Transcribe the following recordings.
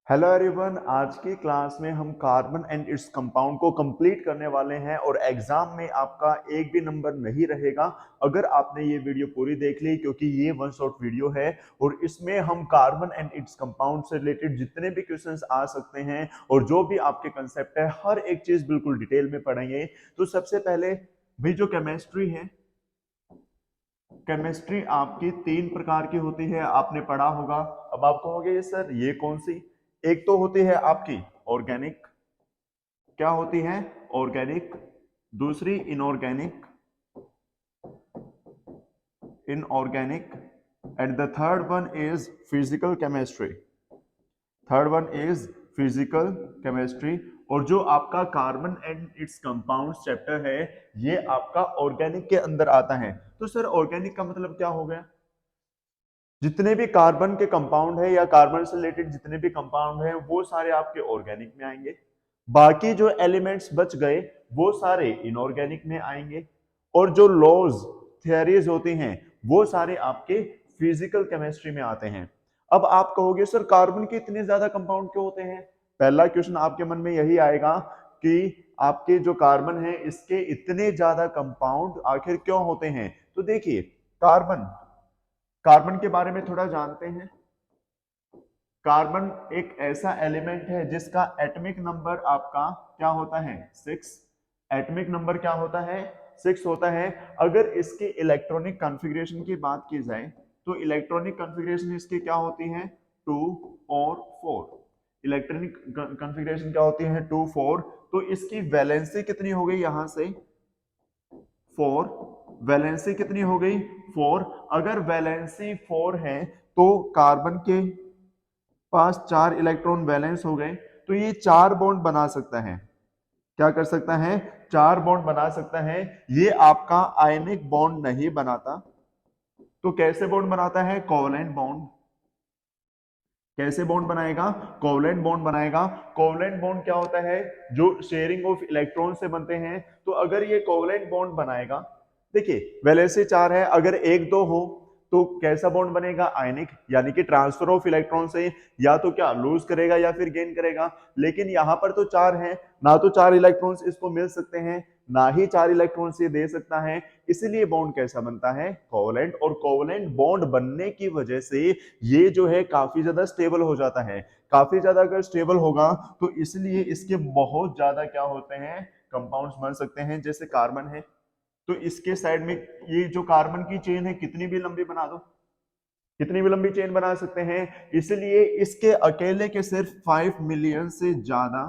Hello everyone, आज की class में हम कार्बन एंड इट्स कंपाउंड को कंप्लीट करने वाले हैं और एग्जाम में आपका एक भी नंबर नहीं रहेगा अगर आपने ये वीडियो पूरी देख ली, क्योंकि ये वन शॉट वीडियो है और इसमें हम कार्बन एंड इट्स कंपाउंड से रिलेटेड जितने भी क्वेश्चंस आ सकते हैं और जो भी आपके कंसेप्ट है हर एक चीज बिल्कुल डिटेल में पढ़ेंगे। तो सबसे पहले भी जो केमिस्ट्री है, केमिस्ट्री आपकी तीन प्रकार की होती है, आपने पढ़ा होगा। अब आप कहोगे ये सर ये कौन सी? एक तो होती है आपकी ऑर्गेनिक, क्या होती है? ऑर्गेनिक। दूसरी inorganic, inorganic. And the third one is physical chemistry, third one is physical chemistry. और जो आपका carbon and its compound chapter है ये आपका ऑर्गेनिक के अंदर आता है। तो सर ऑर्गेनिक का मतलब क्या हो गया? जितने भी कार्बन के कंपाउंड है या कार्बन से रिलेटेड जितने भी कंपाउंड है वो सारे आपके ऑर्गेनिक में आएंगे। बाकी जो एलिमेंट्स बच गए वो सारे इनऑर्गेनिक में आएंगे। और जो लॉज थियरीज होती हैं वो सारे आपके फिजिकल केमिस्ट्री में आते हैं। अब आप कहोगे सर कार्बन के इतने ज्यादा कंपाउंड क्यों होते हैं? पहला क्वेश्चन आपके मन में यही आएगा कि आपके जो कार्बन है इसके इतने ज्यादा कंपाउंड आखिर क्यों होते हैं। तो देखिए, कार्बन कार्बन के बारे में थोड़ा जानते हैं। कार्बन एक ऐसा एलिमेंट है जिसका एटॉमिक नंबर आपका क्या होता है? 6। एटॉमिक नंबर क्या होता है? 6 होता है। अगर इसके इलेक्ट्रॉनिक कॉन्फ़िगरेशन की बात की जाए तो इलेक्ट्रॉनिक कॉन्फ़िगरेशन इसकी क्या होती है? 2 और 4। इलेक्ट्रॉनिक कॉन्फ़िगरेशन क्या होती है? 2 4। तो इसकी वैलेंसी कितनी हो गई? यहां से 4। वैलेंसी कितनी हो गई? 4। अगर वैलेंसी 4 है तो कार्बन के पास 4 इलेक्ट्रॉन वैलेंस हो गए, तो ये 4 बॉन्ड बना सकता है। क्या कर सकता है? 4 बॉन्ड बना सकता है। ये आपका आयनिक बॉन्ड नहीं बनाता। तो कैसे बॉन्ड बनाता है? Covalent bond. कैसे बॉन्ड बनाएगा? कोवलेंट बॉन्ड बनाएगा। कोवलेंट बॉन्ड क्या होता है? जो शेयरिंग ऑफ इलेक्ट्रॉन से बनते हैं। तो अगर ये कोवलेंट बॉन्ड बनाएगा, देखिए वैलेंसी 4 है, अगर 1 2 हो तो कैसा बॉन्ड बनेगा? आयनिक, यानी कि ट्रांसफर ऑफ इलेक्ट्रॉन से या तो क्या लूज करेगा या फिर गेन करेगा। लेकिन यहां पर तो 4 है, ना तो 4 इलेक्ट्रॉन्स इसको मिल सकते हैं ना ही 4 इलेक्ट्रॉन्स ये दे सकता है। इसीलिए बॉन्ड कैसा बनता है? कोवलेंट। और कोवलेंट बॉन्ड बनने की वजह से ये जो है काफी ज्यादा स्टेबल हो जाता है। काफी ज्यादा अगर स्टेबल होगा तो इसलिए इसके बहुत ज्यादा क्या होते हैं? कंपाउंड्स बन सकते हैं। जैसे कार्बन है तो इसके साइड में ये जो कार्बन की चेन है कितनी भी लंबी बना दो, कितनी भी लंबी चेन बना सकते हैं। इसलिए इसके अकेले के सिर्फ 5 मिलियन से ज्यादा,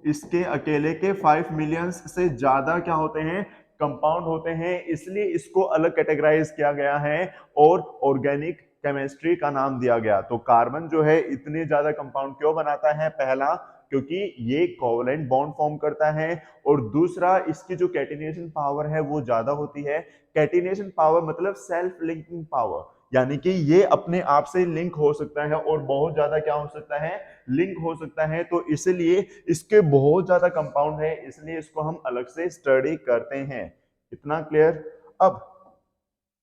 इसके अकेले के 5 मिलियन से ज्यादा क्या होते हैं? कंपाउंड होते हैं। इसलिए इसको अलग कैटेगराइज किया गया है और ऑर्गेनिक केमिस्ट्री का नाम दिया गया। तो कार्बन जो है इतने ज्यादा कंपाउंड क्यों बनाता है? पहला, क्योंकि ये कोवलेंट बॉन्ड फॉर्म करता है। और दूसरा, इसकी जो कैटिनेशन पावर है वो ज्यादा होती है। कैटिनेशन पावर मतलब सेल्फ लिंकिंग पावर, यानी कि ये अपने आप से लिंक हो सकता है और बहुत ज्यादा क्या हो सकता है? लिंक हो सकता है। तो इसलिए इसके बहुत ज्यादा कंपाउंड है, इसलिए इसको हम अलग से स्टडी करते हैं। इतना क्लियर? अब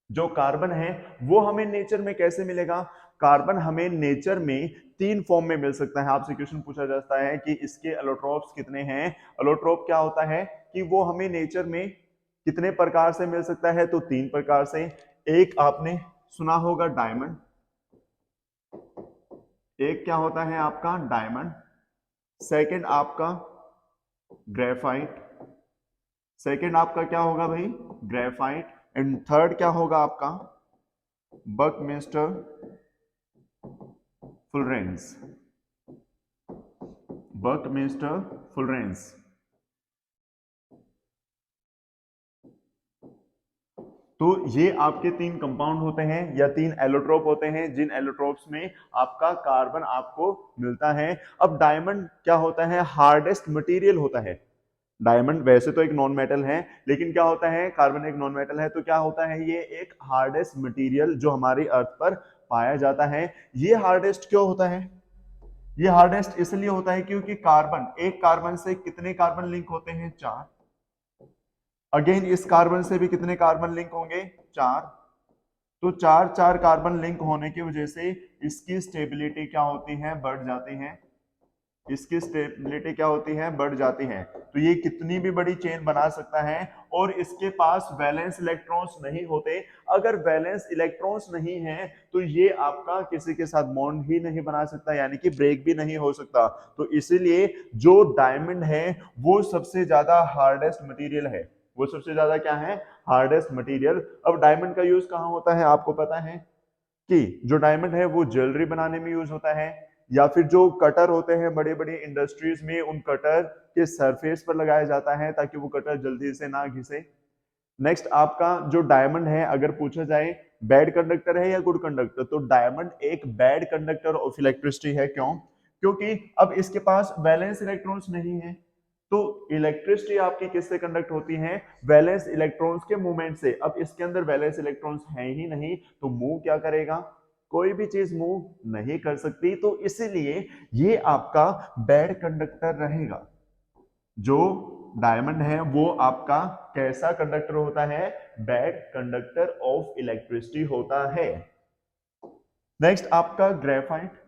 जो कार्बन है वो हमें नेचर में कैसे मिलेगा? कार्बन हमें नेचर में 3 फॉर्म में मिल सकता है। आपसे क्वेश्चन पूछा जाता है कि इसके एलोट्रोप्स कितने हैं। एलोट्रोप क्या होता है कि वो हमें नेचर में कितने प्रकार से मिल सकता है? तो 3 प्रकार से। एक आपने सुना होगा डायमंड, एक क्या होता है आपका? डायमंड। सेकंड आपका ग्रेफाइट, सेकंड आपका क्या होगा भाई? ग्रेफाइट। एंड थर्ड क्या होगा आपका? Buckminster फुलरेंस, Buckminster फुलरेंस। तो ये आपके 3 कंपाउंड होते हैं या 3 एलोट्रोप होते हैं, जिन एलोट्रोप्स में आपका कार्बन आपको मिलता है। अब डायमंड क्या होता है? हार्डेस्ट मटेरियल होता है। डायमंड वैसे तो एक नॉन मेटल है, लेकिन क्या होता है? कार्बन एक नॉन मेटल है, तो क्या होता है? ये एक हार्डेस्ट मटेरियल जो हमारी अर्थ पर पाया जाता है। ये हार्डेस्ट क्यों होता है? ये हार्डेस्ट इसलिए होता है क्योंकि कार्बन, एक कार्बन से कितने कार्बन लिंक होते हैं? 4। अगेन इस कार्बन से भी कितने कार्बन लिंक होंगे? 4। तो चार चार कार्बन लिंक होने की वजह से इसकी स्टेबिलिटी क्या होती है, बढ़ जाती है। इसकी स्टेबिलिटी क्या होती है, बढ़ जाती है। तो ये कितनी भी बड़ी चेन बना सकता है और इसके पास वैलेंस इलेक्ट्रॉन्स नहीं होते। अगर वैलेंस इलेक्ट्रॉन्स नहीं है तो ये आपका किसी के साथ बॉन्ड ही नहीं बना सकता, यानी कि ब्रेक भी नहीं हो सकता। तो इसीलिए जो डायमंड है वो सबसे ज्यादा हार्डेस्ट मटेरियल है। वो सबसे ज्यादा क्या है, हार्डेस्ट मटेरियल। अब डायमंड का यूज कहाँ होता है आपको पता है कि जो डायमंड है वो ज्वेलरी बनाने में यूज होता है, या फिर जो कटर होते हैं बड़े बड़े इंडस्ट्रीज में, उन कटर के सरफेस पर लगाया जाता है ताकि वो कटर जल्दी से ना घिसे। नेक्स्ट आपका जो डायमंड है, अगर पूछा जाए बैड कंडक्टर है या गुड कंडक्टर, तो डायमंड एक बैड कंडक्टर ऑफ इलेक्ट्रिसिटी है। क्यों? क्योंकि अब इसके पास वैलेंस इलेक्ट्रॉन्स नहीं है। तो इलेक्ट्रिसिटी आपकी किससे कंडक्ट होती है, वैलेंस इलेक्ट्रॉन्स के मूवमेंट से। अब इसके अंदर वैलेंस इलेक्ट्रॉन्स हैं ही नहीं, तो मूव क्या करेगा, कोई भी चीज मूव नहीं कर सकती। तो इसीलिए ये आपका बैड कंडक्टर रहेगा। जो डायमंड है वो आपका कैसा कंडक्टर होता है, बैड कंडक्टर ऑफ इलेक्ट्रिसिटी होता है। नेक्स्ट आपका ग्रेफाइट।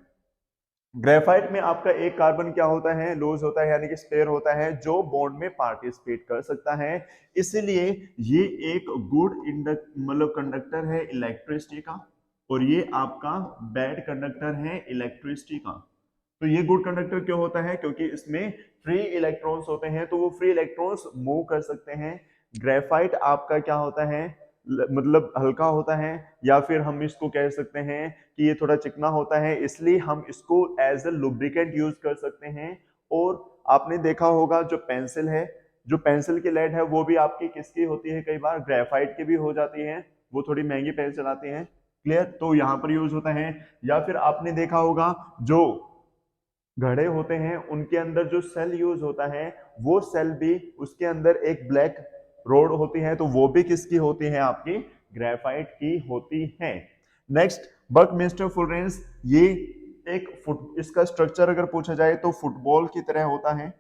ग्रेफाइट में आपका एक कार्बन क्या होता है, लूज होता है, यानी कि स्पेयर होता है, जो बॉन्ड में पार्टिसिपेट कर सकता है। इसलिए ये एक गुड मतलब कंडक्टर है इलेक्ट्रिसिटी का, और ये आपका बैड कंडक्टर है इलेक्ट्रिसिटी का। तो ये गुड कंडक्टर क्यों होता है, क्योंकि इसमें फ्री इलेक्ट्रॉन्स होते हैं, तो वो फ्री इलेक्ट्रॉन्स मूव कर सकते हैं। ग्रेफाइट आपका क्या होता है, मतलब हल्का होता है, या फिर हम इसको कह सकते हैं कि ये थोड़ा चिकना होता है, इसलिए हम इसको एज ए लुब्रिकेंट यूज कर सकते हैं। और आपने देखा होगा जो पेंसिल है, जो पेंसिल की लेड है वो भी आपकी किसकी होती है, कई बार ग्रेफाइट की भी हो जाती है, वो थोड़ी महंगी पेंसिल आती है। क्लियर? तो यहाँ पर यूज होता है। या फिर आपने देखा होगा जो घड़े होते हैं उनके अंदर जो सेल यूज होता है, वो सेल भी उसके अंदर एक ब्लैक रोड होती है, तो वो भी किसकी होती है, आपकी ग्रेफाइट की होती है। नेक्स्ट बकमिस्टर फुलरेंस, ये एक फुट, इसका स्ट्रक्चर अगर पूछा जाए तो फुटबॉल की तरह होता है।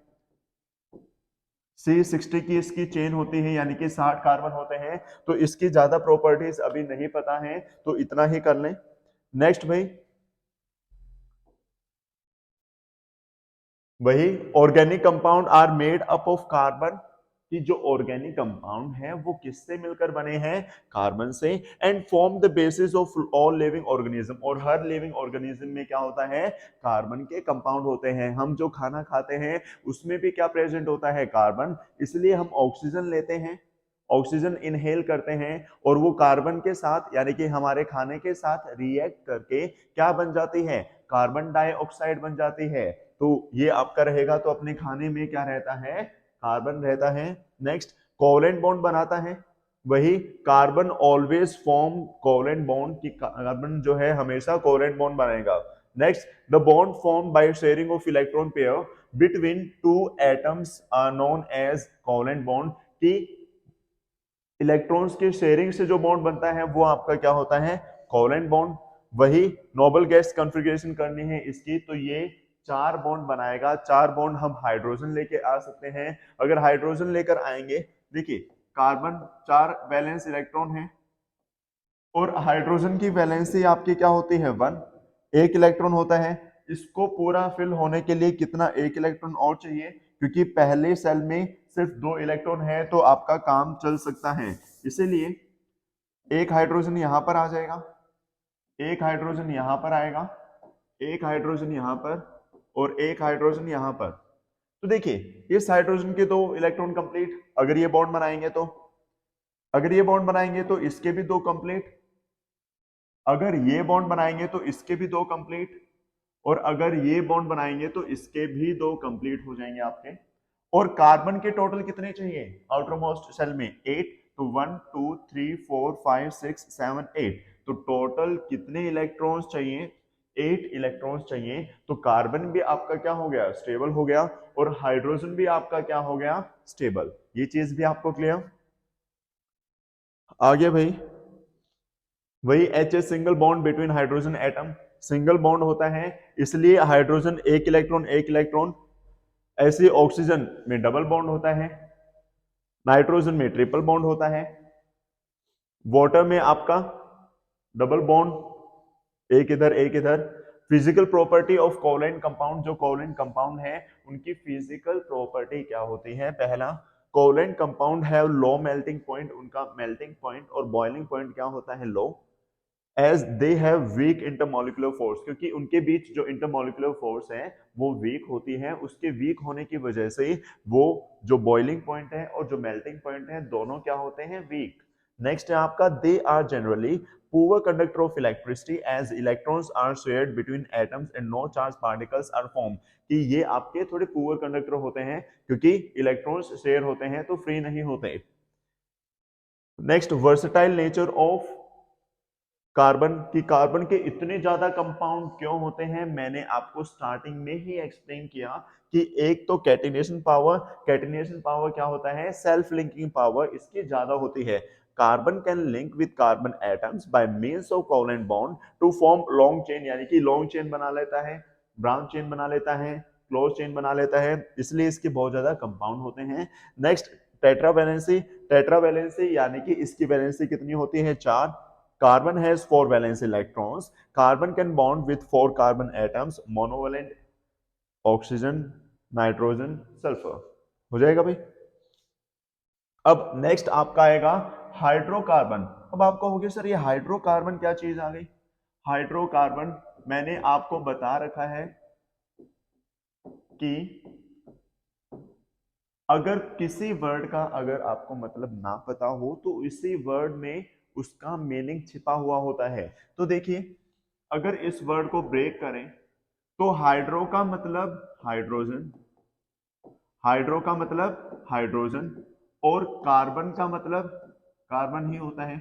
C60 की इसकी चेन होती है, यानी कि 60 कार्बन होते हैं। तो इसकी ज्यादा प्रॉपर्टीज अभी नहीं पता है, तो इतना ही कर लें। नेक्स्ट भाई, वही organic compound are made up of carbon, कि जो ऑर्गेनिक कंपाउंड है वो किससे मिलकर बने हैं, कार्बन से। And form the basis of all living organism, और हर लिविंग ऑर्गेनिज्म में क्या होता है, कार्बन के कंपाउंड होते हैं। हम जो खाना खाते हैं उसमें भी क्या प्रेजेंट होता है, कार्बन। इसलिए हम ऑक्सीजन लेते हैं, ऑक्सीजन इनहेल करते हैं, और वो कार्बन के साथ यानी कि हमारे खाने के साथ रिएक्ट करके क्या बन जाती है, कार्बन डाइऑक्साइड बन जाती है। तो ये आपका रहेगा, तो अपने खाने में क्या रहता है, कार्बन रहता है। नेक्स्ट कोवेलेंट बॉन्ड बनाता है, वही carbon always form covalent bond, की कार्बन जो है हमेशा कोवेलेंट बॉन्ड बनाएगा। Next the bond form by sharing of electron pair between two atoms are known as covalent bond, की इलेक्ट्रॉन्स के शेयरिंग से जो बॉन्ड बनता है वो आपका क्या होता है, कोवेलेंट बॉन्ड। वही नोबल गैस कॉन्फ़िगरेशन करनी है इसकी, तो ये चार बॉन्ड बनाएगा। चार बॉन्ड हम हाइड्रोजन लेके आ सकते हैं। अगर हाइड्रोजन लेकर आएंगे, देखिए कार्बन चार वैलेंस इलेक्ट्रॉन है, और हाइड्रोजन की वैलेंसी आपकी क्या होती है, वन, एक इलेक्ट्रॉन होता है। इसको पूरा फिल होने के लिए कितना, एक इलेक्ट्रॉन और चाहिए, क्योंकि पहले सेल में सिर्फ दो इलेक्ट्रॉन है, तो आपका काम चल सकता है। इसीलिए एक हाइड्रोजन यहां पर आ जाएगा, एक हाइड्रोजन यहां पर आएगा, एक हाइड्रोजन यहां पर, और एक हाइड्रोजन यहां पर। तो देखिए इस हाइड्रोजन के दो इलेक्ट्रॉन कंप्लीट, अगर ये बॉन्ड बनाएंगे तो, अगर ये बॉन्ड बनाएंगे तो इसके भी दो कंप्लीट, अगर ये बॉन्ड बनाएंगे तो इसके भी दो कंप्लीट, और अगर ये बॉन्ड बनाएंगे तो इसके भी दो कंप्लीट हो जाएंगे आपके। और कार्बन के टोटल कितने चाहिए आउटर मोस्ट सेल में, 8। तो 1 2 3 4 5 6 7 8, तो टोटल कितने इलेक्ट्रॉन्स चाहिए, 8 इलेक्ट्रॉन्स चाहिए। तो कार्बन भी आपका क्या हो गया, स्टेबल हो गया, और हाइड्रोजन भी आपका क्या हो गया, स्टेबल। ये चीज भी आपको क्लियर। आगे भाई, वही H single bond between hydrogen atom, single bond होता है, इसलिए हाइड्रोजन एक इलेक्ट्रॉन एक इलेक्ट्रॉन। ऐसे ऑक्सीजन में डबल बॉन्ड होता है, नाइट्रोजन में ट्रिपल बॉन्ड होता है, वाटर में आपका डबल बॉन्ड, एक इधर एक इधर। Physical property of covalent compound, जो कोवैलेंट कंपाउंड है उनकी फिजिकल प्रॉपर्टी क्या होती है? पहला, covalent compound have low melting point, उनका मेल्टिंग पॉइंट और बॉइलिंग पॉइंट क्या होता है? Low. As they have weak intermolecular force, क्योंकि उनके बीच जो इंटरमोलिकुलर फोर्स है वो वीक होती है, उसके वीक होने की वजह से वो जो बॉइलिंग पॉइंट है और जो मेल्टिंग पॉइंट है दोनों क्या होते हैं? वीक। नेक्स्ट है आपका, they are generally poor conductor of electricity as electrons are shared between atoms and no charge particles are form, कि ये आपके थोड़े पुअर कंडक्टर होते हैं क्योंकि इलेक्ट्रॉन्स शेयर होते हैं तो फ्री नहीं होते। Next, versatile nature of carbon, की कार्बन के इतने ज्यादा कंपाउंड क्यों होते हैं? मैंने आपको स्टार्टिंग में ही एक्सप्लेन किया कि एक तो कैटिनेशन पावर, कैटिनेशन पावर क्या होता है? सेल्फ लिंकिंग पावर इसकी ज्यादा होती है। Carbon can link with carbon atoms by means of covalent bond to form long chain, यानी कि लॉन्ग चेन बना लेता है, ब्रांच चेन बना लेता है, क्लोज चेन बना लेता है, इसलिए इसके बहुत ज्यादा कंपाउंड होते हैं। नेक्स्ट, टेट्रावैलेंसी, टेट्रावैलेंसी यानी कि इसकी वैलेंसी कितनी होती है? 4। Carbon has 4 valence electrons. Carbon can bond with 4 carbon atoms, monovalent, oxygen, nitrogen, sulfur. हो जाएगा भाई। अब नेक्स्ट आपका आएगा हाइड्रोकार्बन। अब आपको होगी सर ये हाइड्रोकार्बन क्या चीज आ गई? हाइड्रोकार्बन मैंने आपको बता रखा है कि अगर किसी वर्ड का अगर आपको मतलब ना पता हो तो इसी वर्ड में उसका मीनिंग छिपा हुआ होता है। तो देखिए, अगर इस वर्ड को ब्रेक करें तो हाइड्रो का मतलब हाइड्रोजन, हाइड्रो का मतलब हाइड्रोजन, और कार्बन का मतलब कार्बन ही होता है।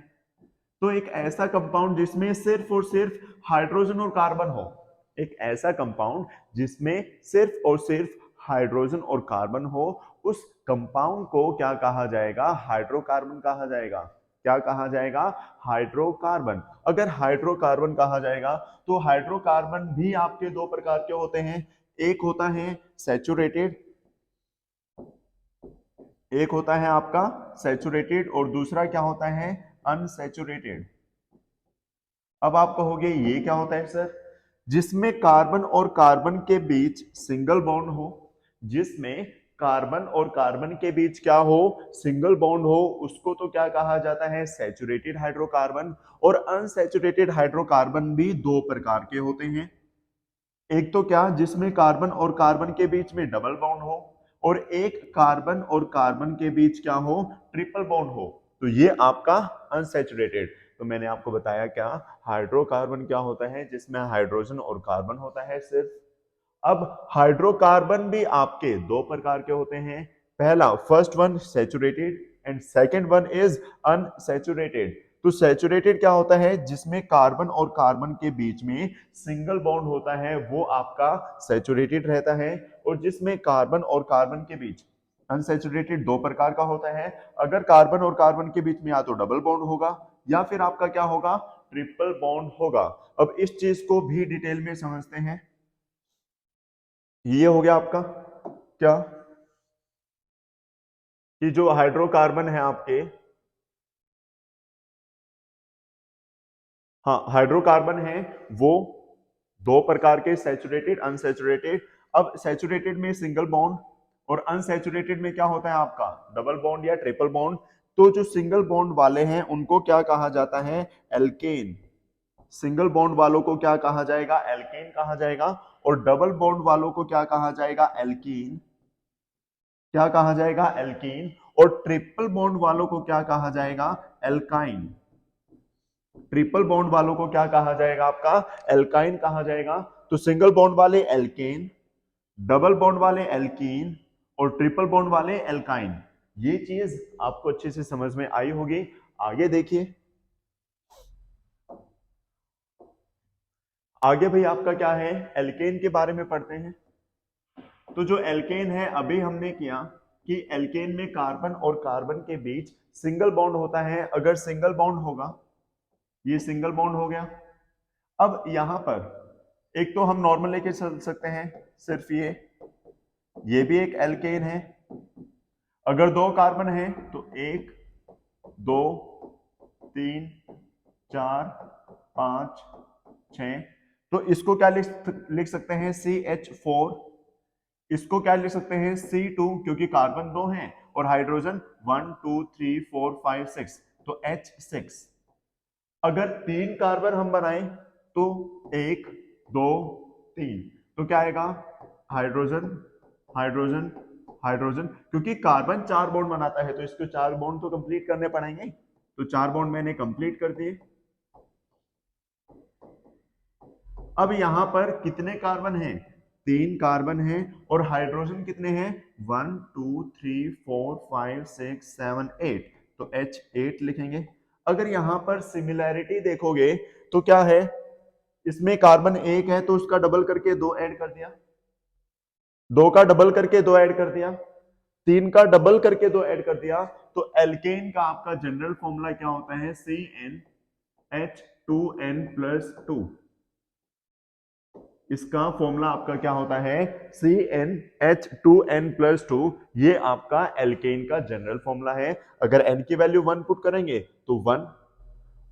तो एक ऐसा कंपाउंड जिसमें सिर्फ और सिर्फ हाइड्रोजन और कार्बन हो, एक ऐसा कंपाउंड जिसमें सिर्फ और सिर्फ हाइड्रोजन और कार्बन हो, उस कंपाउंड को क्या कहा जाएगा? हाइड्रोकार्बन कहा जाएगा। क्या कहा जाएगा? हाइड्रोकार्बन। अगर हाइड्रोकार्बन कहा जाएगा तो हाइड्रोकार्बन भी आपके दो प्रकार के होते हैं, एक होता है सैचुरेटेड, एक होता है आपका सैचुरेटेड और दूसरा क्या होता है? अनसैचुरेटेड। अब आप कहोगे ये क्या होता है सर? जिसमें कार्बन और कार्बन के बीच सिंगल बॉन्ड हो, जिसमें कार्बन और कार्बन के बीच क्या हो? सिंगल बॉन्ड हो, उसको तो क्या कहा जाता है? Saturated hydrocarbon. और अनसैचुरेटेड हाइड्रोकार्बन भी दो प्रकार के होते हैं, एक तो क्या जिसमें कार्बन और कार्बन के बीच में डबल बॉन्ड हो, और एक कार्बन और कार्बन के बीच क्या हो? ट्रिपल बॉन्ड हो। तो ये आपका अनसैचुरेटेड। तो मैंने आपको बताया क्या, हाइड्रोकार्बन क्या होता है? जिसमें हाइड्रोजन और कार्बन होता है सिर्फ। अब हाइड्रोकार्बन भी आपके दो प्रकार के होते हैं, पहला first one saturated and second one is unsaturated. तो सैचुरेटेड क्या होता है? जिसमें कार्बन और कार्बन के बीच में सिंगल बॉन्ड होता है वो आपका सैचुरेटेड रहता है, और जिसमें कार्बन और कार्बन के बीच अनसैचुरेटेड दो प्रकार का होता है। अगर कार्बन और कार्बन के बीच में या तो डबल बॉन्ड होगा या फिर आपका क्या होगा? ट्रिपल बॉन्ड होगा। अब इस चीज को भी डिटेल में समझते हैं। ये हो गया आपका क्या, कि जो हाइड्रोकार्बन है आपके, हाँ हाइड्रोकार्बन है वो दो प्रकार के, सैचुरेटेड अनसैचुरेटेड। अब सैचुरेटेड में सिंगल बॉन्ड और अनसैचुरेटेड में क्या होता है आपका? डबल बॉन्ड या ट्रिपल बॉन्ड। तो जो सिंगल बॉन्ड वाले हैं उनको क्या कहा जाता है? एल्केन। सिंगल बॉन्ड वालों को क्या कहा जाएगा? एल्केन कहा जाएगा। और डबल बॉन्ड वालों को क्या कहा जाएगा? एल्कीन। क्या कहा जाएगा? एल्कीन। और ट्रिपल बॉन्ड वालों को क्या कहा जाएगा? एल्काइन। ट्रिपल बॉन्ड वालों को क्या कहा जाएगा? आपका एल्काइन कहा जाएगा। तो सिंगल बॉन्ड वाले एल्केन, डबल बॉन्ड वाले एल्कीन, और ट्रिपल बॉन्ड वाले एल्काइन। ये चीज आपको अच्छे से समझ में आई होगी। आगे देखिए, आगे भाई आपका क्या है? एल्केन के बारे में पढ़ते हैं। तो जो एल्केन है अभी हमने किया कि एल्केन में कार्बन और कार्बन के बीच सिंगल बॉन्ड होता है। अगर सिंगल बॉन्ड होगा, ये सिंगल बॉन्ड हो गया। अब यहां पर एक तो हम नॉर्मल लेके चल सकते हैं, सिर्फ ये भी एक एल्केन है। अगर दो कार्बन है तो एक, दो, तीन, चार, 5 6। तो इसको क्या लिख सकते हैं CH4, इसको क्या लिख सकते हैं C2 क्योंकि कार्बन 2 हैं और हाइड्रोजन 1 2 3 4 5 6 तो H6। अगर 3 कार्बन हम बनाएं तो 1 2 3 तो क्या आएगा हाइड्रोजन हाइड्रोजन हाइड्रोजन, क्योंकि कार्बन 4 बॉन्ड बनाता है तो इसको 4 बॉन्ड तो कंप्लीट करने पड़ेंगे, तो 4 बॉन्ड मैंने कंप्लीट कर दिए। अब यहां पर कितने कार्बन हैं 3 कार्बन हैं और हाइड्रोजन कितने हैं 1 2 3 4 5 6 7 8 तो H8 लिखेंगे। अगर यहां पर सिमिलैरिटी देखोगे तो क्या है, इसमें कार्बन 1 है तो उसका डबल करके 2 ऐड कर दिया, 2 का डबल करके 2 ऐड कर दिया, 3 का डबल करके 2 ऐड कर दिया, तो एल्केन का आपका जनरल फॉर्मूला क्या होता है CnH2n+2। इसका फॉर्मूला आपका क्या होता है CnH2n+2। ये आपका एल्केन का जनरल फॉर्मूला है। अगर n की वैल्यू 1 पुट करेंगे तो 1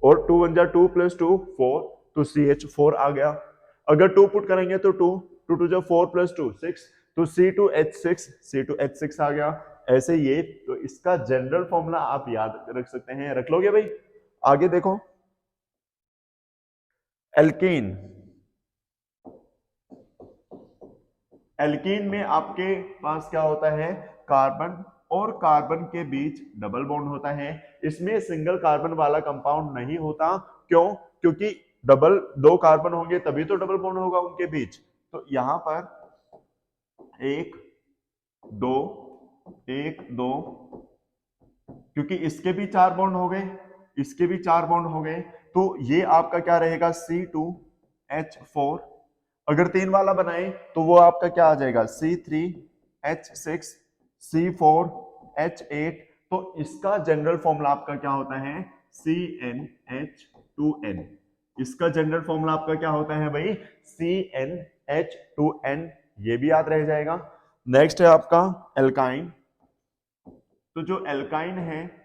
और 2 1 जा 2 + 2 4 तो CH4 आ गया। अगर 2 पुट करेंगे तो 2 2 2 जा 4 + 2 6 तो C2H6 आ गया। ऐसे ये तो इसका जनरल फॉर्मूला आप याद रख सकते हैं, रख लोगे भाई। आगे देखो एल्कीन, एल्कीन में आपके पास क्या होता है कार्बन और कार्बन के बीच डबल बॉन्ड होता है। इसमें सिंगल कार्बन वाला कंपाउंड नहीं होता, क्यों, क्योंकि डबल 2 कार्बन होंगे तभी तो डबल बॉन्ड होगा उनके बीच। तो यहां पर 1 2 1 2 क्योंकि इसके भी 4 बॉन्ड हो गए, इसके भी 4 बॉन्ड हो गए, तो ये आपका क्या रहेगा C2H4। अगर 3 वाला बनाए तो वो आपका क्या आ जाएगा C3H6 C4H8। तो इसका जनरल फॉर्मूला आपका क्या होता है CnH2n। इसका जनरल फॉर्मूला आपका क्या होता है भाई CnH2n, ये भी याद रह जाएगा। नेक्स्ट है आपका एल्काइन। तो जो एल्काइन है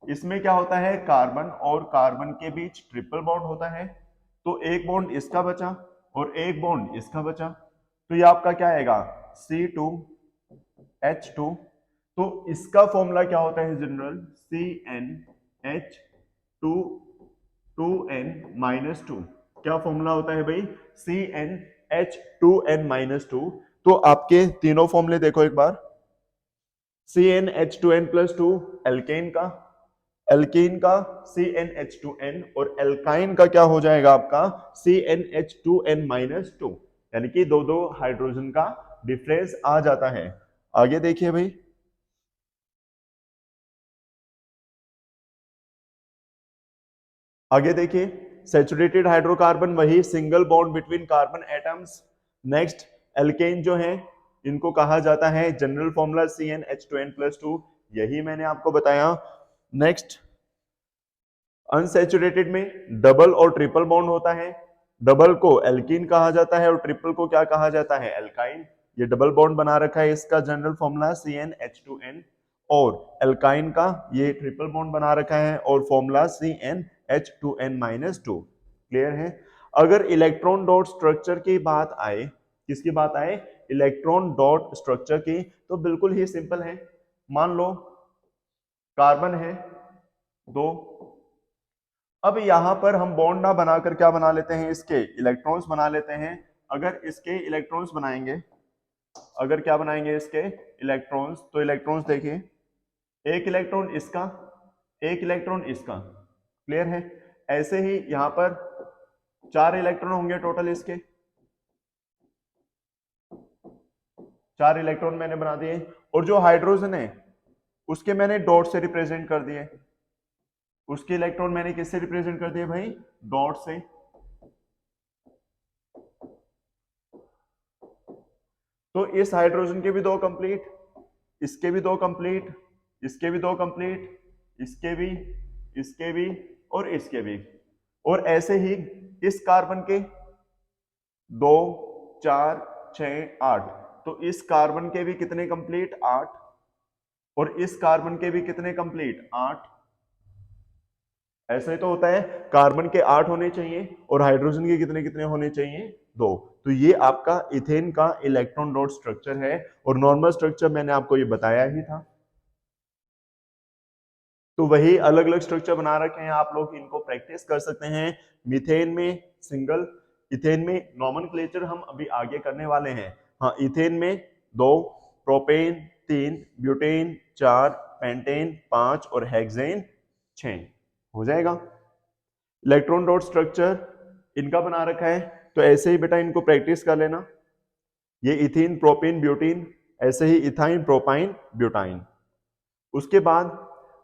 इसमें क्या होता है कार्बन और कार्बन के बीच ट्रिपल बॉन्ड होता है, तो एक बॉन्ड इसका बचा और एक बॉन्ड इसका बचा, तो ये आपका क्या आएगा C2H2। तो इसका फॉर्मूला क्या होता है जनरल CnH2n-2। क्या फॉर्मूला होता है भाई CnH2n-2। तो आपके तीनों फॉर्मूले देखो एक बार, CnH2n+2 एल्केन का, एल्कीन का CnH2n और एल्काइन का क्या हो जाएगा आपका CnH2n-2, यानी कि दो दो हाइड्रोजन का डिफरेंस आ जाता है। आगे देखिए भाई, आगे देखिए सैचुरेटेड हाइड्रोकार्बन वही single bond between carbon atoms. Next alkane जो है इनको कहा जाता है जनरल फॉर्मूला CnH2n+2, यही मैंने आपको बताया। नेक्स्ट अनसैचुरेटेड में डबल और ट्रिपल बॉन्ड होता है, डबल को एल्कीन कहा जाता है और ट्रिपल को क्या कहा जाता है एल्काइन। ये डबल बॉन्ड बना रखा है, इसका जनरल फॉर्मूला CnH2n, और एल्काइन का ये ट्रिपल बॉन्ड बना रखा है और फॉर्मूला CnH2n-2। क्लियर है। अगर इलेक्ट्रॉन डॉट स्ट्रक्चर की बात आए, किसकी बात आए इलेक्ट्रॉन डॉट स्ट्रक्चर की, तो बिल्कुल ही सिंपल है। मान लो कार्बन है 2, अब यहां पर हम बॉन्ड ना बनाकर क्या बना लेते हैं इसके इलेक्ट्रॉन्स बना लेते हैं। अगर इसके इलेक्ट्रॉन्स बनाएंगे, अगर क्या बनाएंगे इसके इलेक्ट्रॉन्स, तो इलेक्ट्रॉन्स देखिए एक इलेक्ट्रॉन इसका, एक इलेक्ट्रॉन इसका। क्लियर है। ऐसे ही यहां पर 4 इलेक्ट्रॉन होंगे टोटल इसके, 4 इलेक्ट्रॉन मैंने बना दिए और जो हाइड्रोजन है उसके मैंने डॉट से रिप्रेजेंट कर दिए, उसके इलेक्ट्रॉन मैंने किससे रिप्रेजेंट कर दिए भाई डॉट से। तो इस हाइड्रोजन के भी 2 कंप्लीट, इसके भी 2 कंप्लीट, इसके भी 2 कंप्लीट, इसके भी, इसके भी और इसके भी, और ऐसे ही इस कार्बन के 2 4 6 8। तो इस कार्बन के भी कितने कंप्लीट 8 और इस कार्बन के भी कितने कंप्लीट 8। ऐसा ही तो होता है, कार्बन के 8 होने चाहिए और हाइड्रोजन के कितने कितने होने चाहिए, 2। तो ये आपका इथेन का इलेक्ट्रॉन डॉट स्ट्रक्चर है और नॉर्मल स्ट्रक्चर मैंने आपको ये बताया ही था। तो वही अलग अलग स्ट्रक्चर बना रखे हैं, आप लोग इनको प्रैक्टिस कर सकते हैं। मीथेन में सिंगल, इथेन में नॉमेनक्लेचर हम अभी आगे करने वाले हैं। हाँ, इथेन में 2, प्रोपेन 3, ब्यूटेन 4, पेंटेन 5 और हेक्सेन 6 हो जाएगा। इलेक्ट्रॉन डॉट स्ट्रक्चर इनका बना रखा है, तो ऐसे ही बेटा इनको प्रैक्टिस कर लेना। ये इथीन प्रोपेन ब्यूटीन, ऐसे ही इथाइन प्रोपाइन ब्यूटाइन। उसके बाद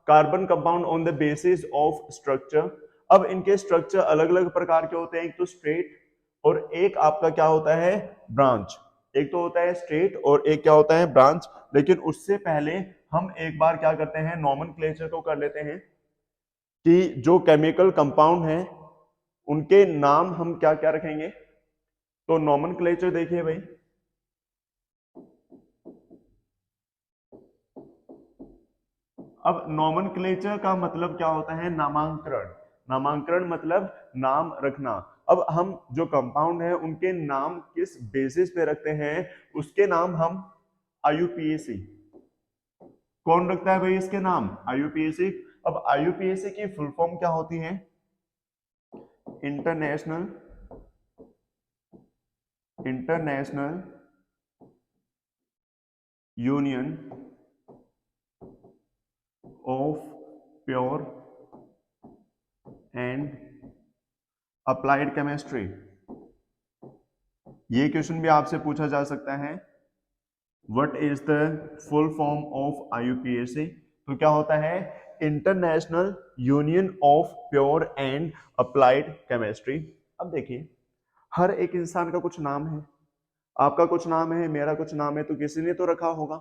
carbon compound on the basis of structure. अब इनके स्ट्रक्चर अलग अलग प्रकार के होते हैं, एक तो स्ट्रेट और एक आपका क्या होता है, ब्रांच। एक तो होता है स्ट्रेट और एक क्या होता है, ब्रांच। लेकिन उससे पहले हम एक बार क्या करते हैं, नॉमेनक्लेचर को कर लेते हैं कि जो केमिकल कंपाउंड है उनके नाम हम क्या क्या रखेंगे। तो नॉमेनक्लेचर देखिए भाई, अब नॉमेनक्लेचर का मतलब क्या होता है, नामांकरण। नामांकरण मतलब नाम रखना। अब हम जो कंपाउंड है उनके नाम किस बेसिस पे रखते हैं, उसके नाम हम आईयूपीएसी। कौन रखता है भाई इसके नाम, आईयूपीएसी। अब आईयूपीएसी की फुल फॉर्म क्या होती है, international international union of pure and applied chemistry. ये क्वेश्चन भी आपसे पूछा जा सकता है, what is the full form of IUPAC. तो क्या होता है, international union of pure and applied chemistry. अब देखिए, हर एक इंसान का कुछ नाम है, आपका कुछ नाम है, मेरा कुछ नाम है, तो किसी ने तो रखा होगा।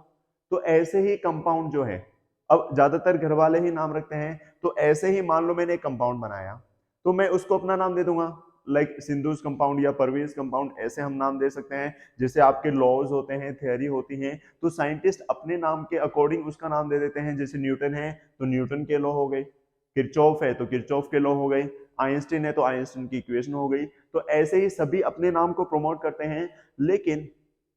तो ऐसे ही कंपाउंड जो है, अब ज्यादातर घर वाले ही नाम रखते हैं, तो ऐसे ही मान लो मैंने एक कंपाउंड बनाया, तो मैं उसको अपना नाम दे दूंगा, लाइक सिंधुज कंपाउंड या परवेज कंपाउंड, ऐसे हम नाम दे सकते हैं। जैसे आपके लॉज होते हैं, थ्योरी होती हैं, तो साइंटिस्ट अपने नाम के अकॉर्डिंग उसका नाम दे देते हैं। जैसे न्यूटन है तो न्यूटन के लॉ हो गए, किरचॉफ है तो किरचॉफ के लॉ हो गए, आइंस्टीन है तो आइंस्टीन की इक्वेशन हो गई। तो ऐसे ही सभी अपने नाम को प्रमोट करते हैं। लेकिन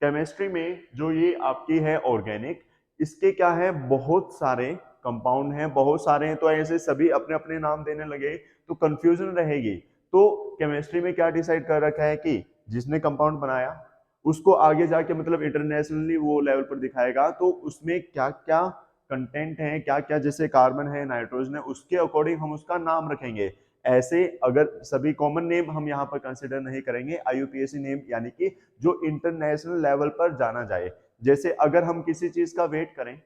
केमिस्ट्री में जो ये आपकी है ऑर्गेनिक, इसके क्या है, बहुत सारे कंपाउंड हैं, बहुत सारे हैं, तो ऐसे सभी अपने अपने नाम देने लगे तो कंफ्यूजन रहेगी। तो केमिस्ट्री में क्या डिसाइड कर रखा है कि जिसने कंपाउंड बनाया उसको आगे जाके मतलब इंटरनेशनली वो लेवल पर दिखाएगा, तो उसमें क्या क्या कंटेंट है, क्या क्या जैसे कार्बन है, नाइट्रोजन है, उसके अकॉर्डिंग हम उसका नाम रखेंगे। ऐसे अगर सभी कॉमन नेम हम यहाँ पर कंसिडर नहीं करेंगे, आईयूपीएसी नेम यानी कि जो इंटरनेशनल लेवल पर जाना जाए। जैसे अगर हम किसी चीज का वेट करें,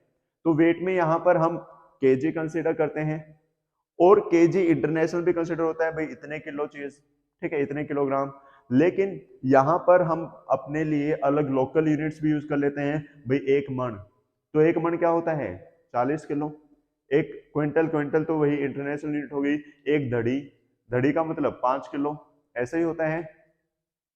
तो वेट में यहाँ पर हम केजी कंसिडर करते हैं, और केजी इंटरनेशनल भी कंसिडर होता है, भाई इतने किलो चीज, ठीक है, इतने किलोग्राम। लेकिन यहाँ पर हम अपने लिए अलग लोकल यूनिट्स भी यूज कर लेते हैं, भाई एक मण, तो एक मण क्या होता है, 40 किलो। एक क्विंटल, क्विंटल तो वही इंटरनेशनल यूनिट हो गई। एक धड़ी, धड़ी का मतलब 5 किलो, ऐसे ही होता है।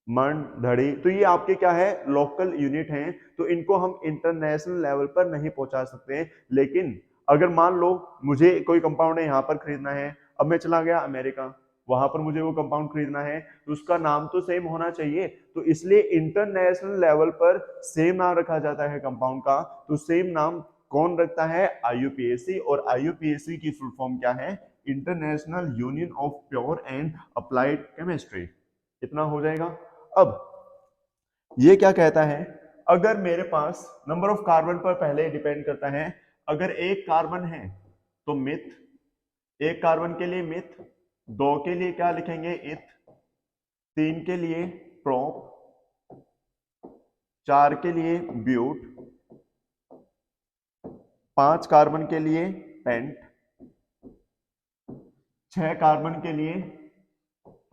मण, धड़ी, तो ये आपके क्या है, लोकल यूनिट हैं, तो इनको हम इंटरनेशनल लेवल पर नहीं पहुंचा सकते। लेकिन अगर मान लो मुझे कोई कंपाउंड है यहाँ पर खरीदना है, अब मैं चला गया अमेरिका, वहां पर मुझे वो कंपाउंड खरीदना है, तो उसका नाम तो सेम होना चाहिए। तो इसलिए इंटरनेशनल लेवल पर सेम नाम रखा जाता है कंपाउंड का। तो सेम नाम कौन रखता है, आईयूपीएसी। और आईयूपीएसी की फुल फॉर्म क्या है, international union of pure and applied chemistry. इतना हो जाएगा। अब ये क्या कहता है, अगर मेरे पास नंबर ऑफ कार्बन पर पहले डिपेंड करता है, अगर एक कार्बन है तो मिथ, एक कार्बन के लिए मिथ, 2 के लिए क्या लिखेंगे, इथ, 3 के लिए प्रोप, 4 के लिए ब्यूट, 5 कार्बन के लिए पेंट, 6 कार्बन के लिए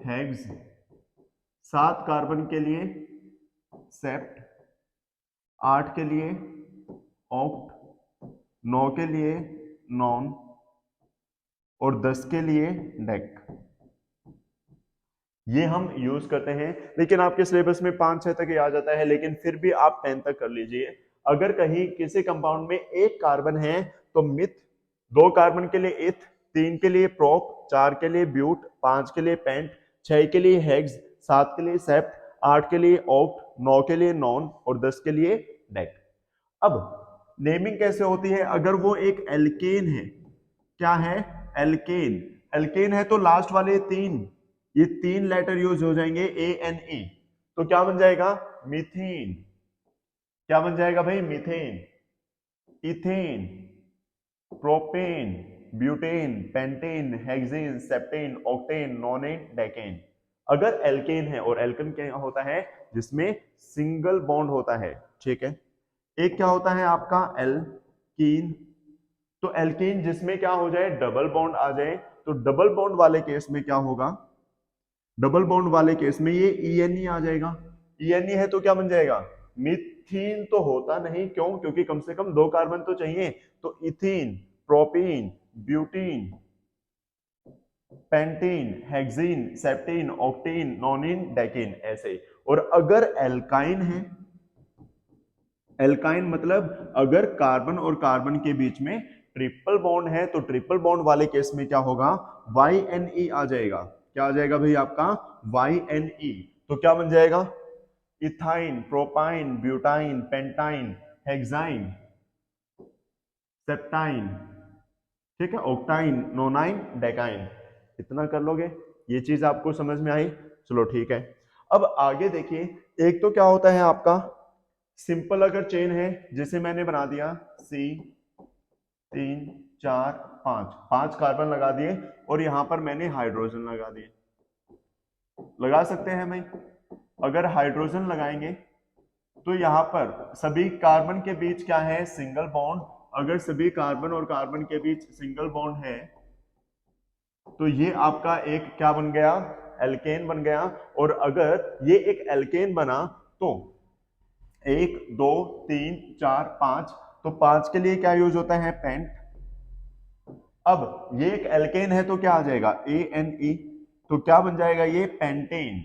हेक्स, 7 कार्बन के लिए सेप्ट, 8 के लिए ऑक्ट, 9 के लिए नॉन और 10 के लिए डेक। ये हम यूज करते हैं। लेकिन आपके सिलेबस में 5-6 तक ही आ जाता है, लेकिन फिर भी आप 10 तक कर लीजिए। अगर कहीं किसी कंपाउंड में एक कार्बन है तो मिथ, 2 कार्बन के लिए इथ, 3 के लिए प्रोप, 4 के लिए ब्यूट, 5 के लिए पेंट, 6 के लिए हेक्स, 7 के लिए सेप्ट, 8 के लिए ऑक्ट, 9 के लिए नॉन और 10 के लिए डेक। अब नेमिंग कैसे होती है? अगर वो एक एल्केन है, क्या है? एल्केन। एल्केन है तो लास्ट वाले ये तीन लेटर यूज हो जाएंगे, ए एन ई, तो क्या बन जाएगा? मीथेन। क्या बन जाएगा भाई? Methane, ethane, propane, butane, pentane, hexane, septane, octane, nonane, decane. अगर एल्केन है, और एल्केन क्या होता है? जिसमें सिंगल बॉन्ड होता है, ठीक है। एक क्या होता है आपका? एल्कीन। तो एल्कीन जिसमें क्या हो जाए? डबल बॉन्ड आ जाए, तो डबल बॉन्ड वाले केस में क्या होगा? डबल बॉन्ड वाले केस में ये ई आ जाएगा। ई है तो क्या बन जाएगा? मिथीन तो होता नहीं, क्यों? क्योंकि कम से कम 2 कार्बन तो चाहिए, तो ethene, propene, butene, pentene, hexene, septene, octene, nonene, decene, ऐसे। और अगर एल्काइन है, एल्काइन मतलब अगर कार्बन और कार्बन के बीच में ट्रिपल बॉन्ड है, तो ट्रिपल बॉन्ड वाले केस में क्या होगा? YNE आ जाएगा। क्या आ जाएगा भाई आपका? YNE। तो क्या बन जाएगा? Ethyne, propyne, butyne, pentyne, hexyne, septyne, ठीक है, ऑक्टाइन, नोनाइन, डेकाइन। इतना कर लोगे? ये चीज आपको समझ में आई? चलो ठीक है। अब आगे देखिए, एक तो क्या होता है आपका सिंपल अगर चेन है, जिसे मैंने बना दिया C 3 4 5, 5 कार्बन लगा दिए और यहां पर मैंने हाइड्रोजन लगा दिए। लगा सकते हैं भाई। अगर हाइड्रोजन लगाएंगे तो यहां पर सभी कार्बन के बीच क्या है? Single bond. अगर सभी कार्बन और कार्बन के बीच सिंगल बॉन्ड है, तो ये आपका एक क्या बन गया? एल्केन बन गया। और अगर ये एक एल्केन बना तो 1 2 3 4 5, तो 5 के लिए क्या यूज होता है? पेंट। अब ये एक एल्केन है तो क्या आ जाएगा? ANE। तो क्या बन जाएगा? ये पेंटेन।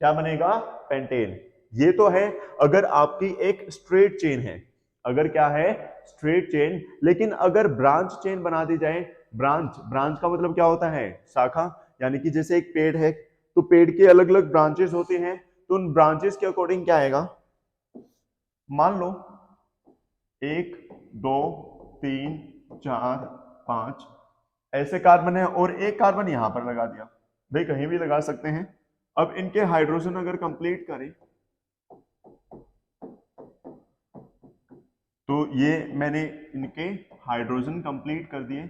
क्या बनेगा? पेंटेन। ये तो है अगर आपकी एक स्ट्रेट चेन है। अगर क्या है? Straight chain. लेकिन अगर ब्रांच चेन बना दी जाए, ब्रांच, ब्रांच का मतलब क्या होता है? शाखा। यानी कि जैसे एक पेड़ है तो पेड़ के अलग अलग ब्रांचेस होते हैं, तो उन ब्रांचेस के अकॉर्डिंग क्या आएगा? मान लो 1 2 3 4 5 ऐसे कार्बन है और एक कार्बन यहां पर लगा दिया। भाई कहीं भी लगा सकते हैं। अब इनके हाइड्रोजन अगर कंप्लीट करें, तो ये मैंने इनके हाइड्रोजन कंप्लीट कर दिए।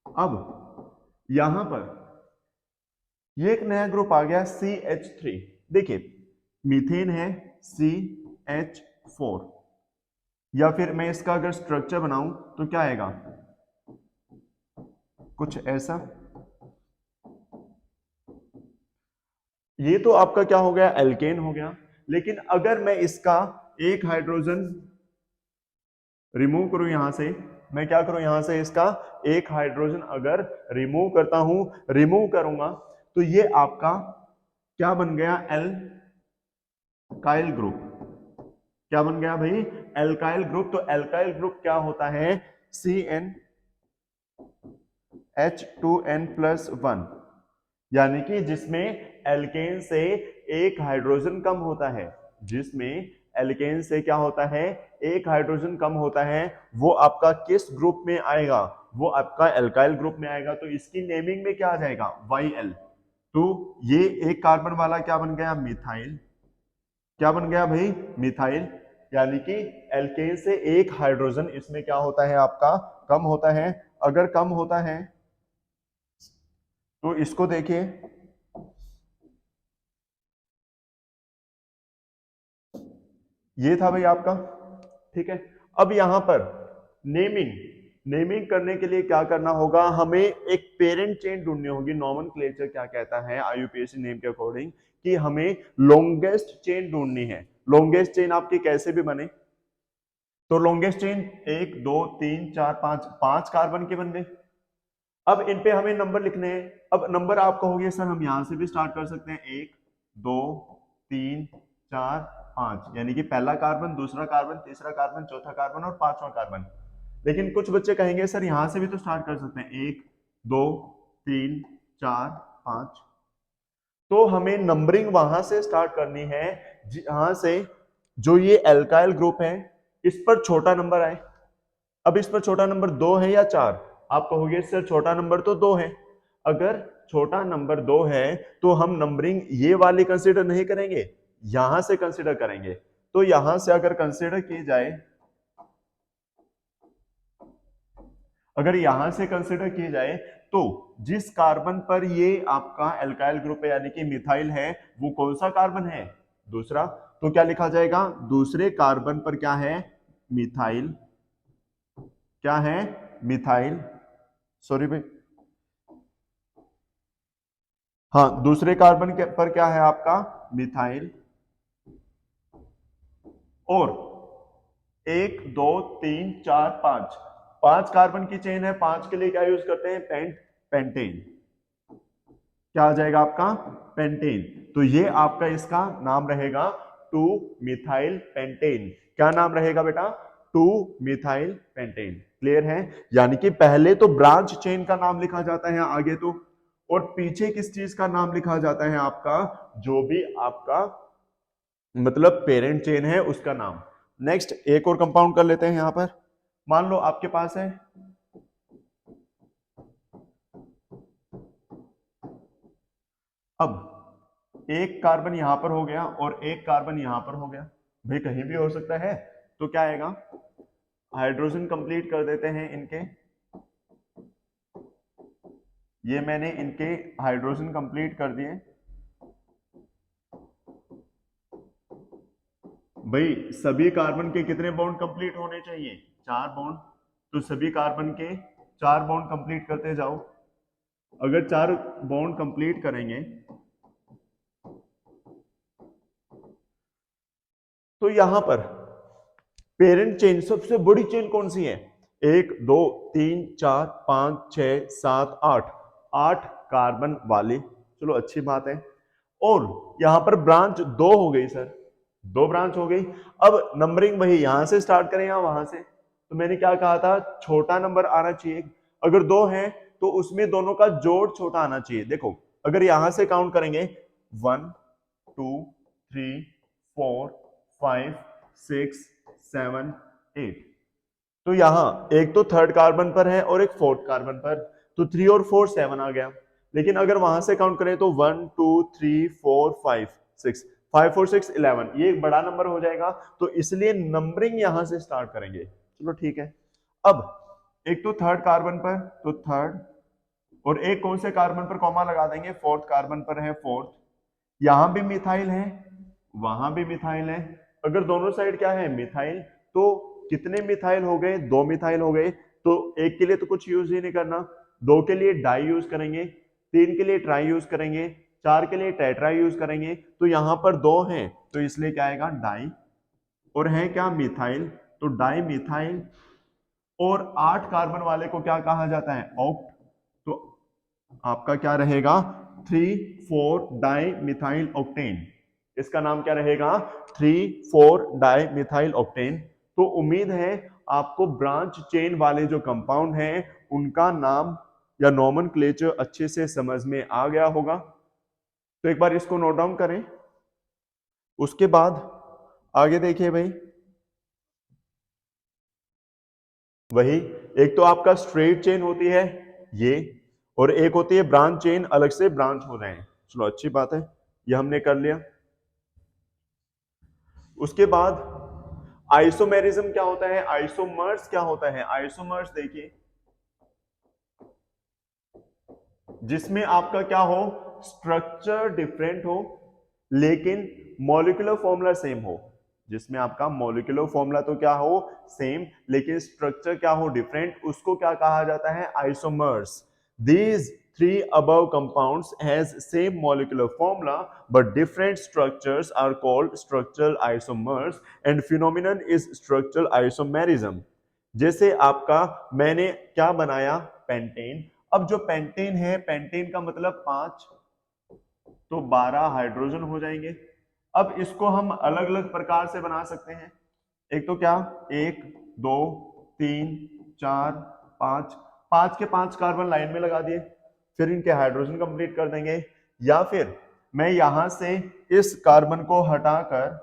अब यहां पर ये एक नया ग्रुप आ गया CH3। देखिए मीथेन है CH4, या फिर मैं इसका अगर स्ट्रक्चर बनाऊं तो क्या आएगा? कुछ ऐसा। ये तो आपका क्या हो गया? एल्केन हो गया। लेकिन अगर मैं इसका एक हाइड्रोजन रिमूव करूं यहां से, मैं क्या करूं? यहां से इसका एक हाइड्रोजन अगर रिमूव करता हूं, रिमूव करूंगा, तो ये आपका क्या बन गया? Alkyl group. क्या बन गया भाई? Alkyl group. तो एल्काइल ग्रुप क्या होता है? CnH2n+1, यानी कि जिसमें एल्केन से एक हाइड्रोजन कम होता है। जिसमें एल्केन से क्या होता है? एक हाइड्रोजन कम होता है। वो आपका किस ग्रुप में आएगा? वो आपका एल्काइल ग्रुप में आएगा। तो इसकी नेमिंग में क्या आ जाएगा? YL। तो ये एक कार्बन वाला क्या बन गया? मिथाइल। क्या बन गया भाई? मिथाइल। यानी कि एल्केन से एक हाइड्रोजन इसमें क्या होता है आपका? कम होता है। अगर कम होता है तो इसको देखिए, ये था भाई आपका, ठीक है। अब यहां पर नेमिंग, नेमिंग करने के लिए क्या करना होगा? हमें एक पेरेंट चेन ढूंढनी होगी। नॉमेनक्लेचर क्या कहता है IUPAC नेम के अकॉर्डिंग कि हमें लॉन्गेस्ट चेन ढूंढनी है। लॉन्गेस्ट चेन आपकी कैसे भी बने, तो लॉन्गेस्ट चेन 1 2 3 4 5, 5 कार्बन के बन गए। अब इन पे हमें नंबर लिखने हैं। अब नंबर आप कहोगे सर हम यहां से भी स्टार्ट कर सकते हैं, 1 2 3 4 5, यानी कि पहला कार्बन, दूसरा कार्बन, तीसरा कार्बन, चौथा कार्बन और पांचवा कार्बन। लेकिन कुछ बच्चे कहेंगे सर यहां से भी तो स्टार्ट कर सकते हैं, 1 2 3 4 5। तो हमें नंबरिंग वहां से स्टार्ट करनी है जहां से जो ये एल्काइल ग्रुप है इस पर छोटा नंबर आए। अब इस पर छोटा नंबर 2 है या 4? आप कहोगे सर छोटा नंबर तो 2 है। अगर छोटा नंबर 2 है तो हम नंबरिंग ये वाली कंसीडर नहीं करेंगे, यहां से कंसीडर करेंगे। तो यहां से अगर कंसीडर की जाए, अगर यहां से कंसीडर की जाए तो जिस कार्बन पर ये आपका एल्काइल ग्रुप है यानी कि मिथाइल है, वो कौन सा कार्बन है? दूसरा। तो क्या लिखा जाएगा? दूसरे कार्बन पर क्या है? मिथाइल। क्या है? मिथाइल। सॉरी भाई, हाँ, दूसरे कार्बन के पर क्या है आपका? मिथाइल। और 1 2 3 4 5, 5 कार्बन की चेन है, 5 के लिए क्या यूज करते हैं? पेंटेन। क्या आ जाएगा आपका? पेंटेन। तो ये आपका इसका नाम रहेगा 2 मिथाइल पेंटेन। क्या नाम रहेगा बेटा? 2 मिथाइल पेंटेन। क्लियर है? यानी कि पहले तो ब्रांच चेन का नाम लिखा जाता है आगे तो, और पीछे किस चीज का नाम लिखा जाता है आपका? जो भी आपका मतलब पेरेंट चेन है उसका नाम। नेक्स्ट एक और कंपाउंड कर लेते हैं यहां पर। मान लो आपके पास है, अब एक कार्बन यहां पर हो गया और एक कार्बन यहां पर हो गया, भाई कहीं भी हो सकता है। तो क्या आएगा? हाइड्रोजन कंप्लीट कर देते हैं इनके, ये मैंने इनके हाइड्रोजन कंप्लीट कर दिए। भाई सभी कार्बन के कितने बॉन्ड कंप्लीट होने चाहिए? 4 बॉन्ड। तो सभी कार्बन के 4 बॉन्ड कंप्लीट करते जाओ। अगर 4 बॉन्ड कंप्लीट करेंगे तो यहां पर पेरेंट चेन सबसे बड़ी चेन कौन सी है? 1 2 3 4 5 6 7 8, 8 कार्बन वाली। चलो अच्छी बात है। और यहां पर ब्रांच 2 हो गई सर, 2 ब्रांच हो गई। अब नंबरिंग वही यहां से स्टार्ट करें या वहां से? तो मैंने क्या कहा था? छोटा नंबर आना चाहिए। अगर 2 है तो उसमें दोनों का जोड़ छोटा आना चाहिए। देखो अगर यहां से काउंट करेंगे 1 2 3 4 5 6 7 8, तो यहां एक तो थर्ड कार्बन पर है और एक फोर्थ कार्बन पर, तो 3 और 4 7 आ गया। लेकिन अगर वहां से काउंट करें तो 1 2 3 4 5 6, 5 4 6 11, ये एक बड़ा नंबर हो जाएगा। तो इसलिए नंबरिंग यहां से स्टार्ट करेंगे। चलो ठीक है। अब एक तो थर्ड कार्बन पर, तो थर्ड, और एक कौन से कार्बन पर कॉमा लगा देंगे? फोर्थ कार्बन पर है फोर्थ। यहां भी मिथाइल है, वहां भी मिथाइल है। अगर दोनों साइड क्या है? मिथाइल। तो कितने मिथाइल हो गए? 2 मिथाइल हो गए। तो एक के लिए तो कुछ यूज ही नहीं करना, 2 के लिए डाई यूज करेंगे, 3 के लिए ट्राई यूज करेंगे, 4 के लिए टेट्रा यूज करेंगे। तो यहां पर 2 हैं तो इसलिए क्या आएगा? डाई। और है क्या? मिथाइल। तो डाई मिथाइल। और 8 कार्बन वाले को क्या कहा जाता है? ऑक्ट। तो आपका क्या रहेगा? 3 4 डाई मिथाइल ऑक्टेन। इसका नाम क्या रहेगा? 3 4 डाई मिथाइल ऑक्टेन। तो उम्मीद है आपको ब्रांच चेन वाले जो कंपाउंड हैं उनका नाम या नोमेनक्लेचर अच्छे से समझ में आ गया होगा। तो एक बार इसको नोट डाउन करें। उसके बाद आगे देखिए भाई, वही एक तो आपका स्ट्रेट चेन होती है ये, और एक होती है ब्रांच चेन, अलग से ब्रांच हो रहे हैं। चलो अच्छी बात है, ये हमने कर लिया। उसके बाद आइसोमेरिज्म क्या होता है? आइसोमर्स क्या होता है? आइसोमर्स देखिए, जिसमें आपका क्या हो? स्ट्रक्चर डिफरेंट हो लेकिन मॉलिक्यूलर फॉर्मूला सेम हो। जिसमें आपका मॉलिक्यूलर फॉर्मूला तो क्या हो? सेम, लेकिन स्ट्रक्चर क्या हो? डिफरेंट। उसको क्या कहा जाता है? Isomers. These three above compounds has same molecular formula but different structures are called structural isomers and phenomenon is structural isomerism। जैसे आपका मैंने क्या बनाया? पेंटेन। अब जो पेंटेन है, पेंटेन का मतलब 5, तो 12 हाइड्रोजन हो जाएंगे। अब इसको हम अलग अलग प्रकार से बना सकते हैं। एक तो क्या, 1 2 3 4 5, 5 के 5 कार्बन लाइन में लगा दिए, फिर इनके हाइड्रोजन कंप्लीट कर देंगे। या फिर मैं यहां से इस कार्बन को हटाकर,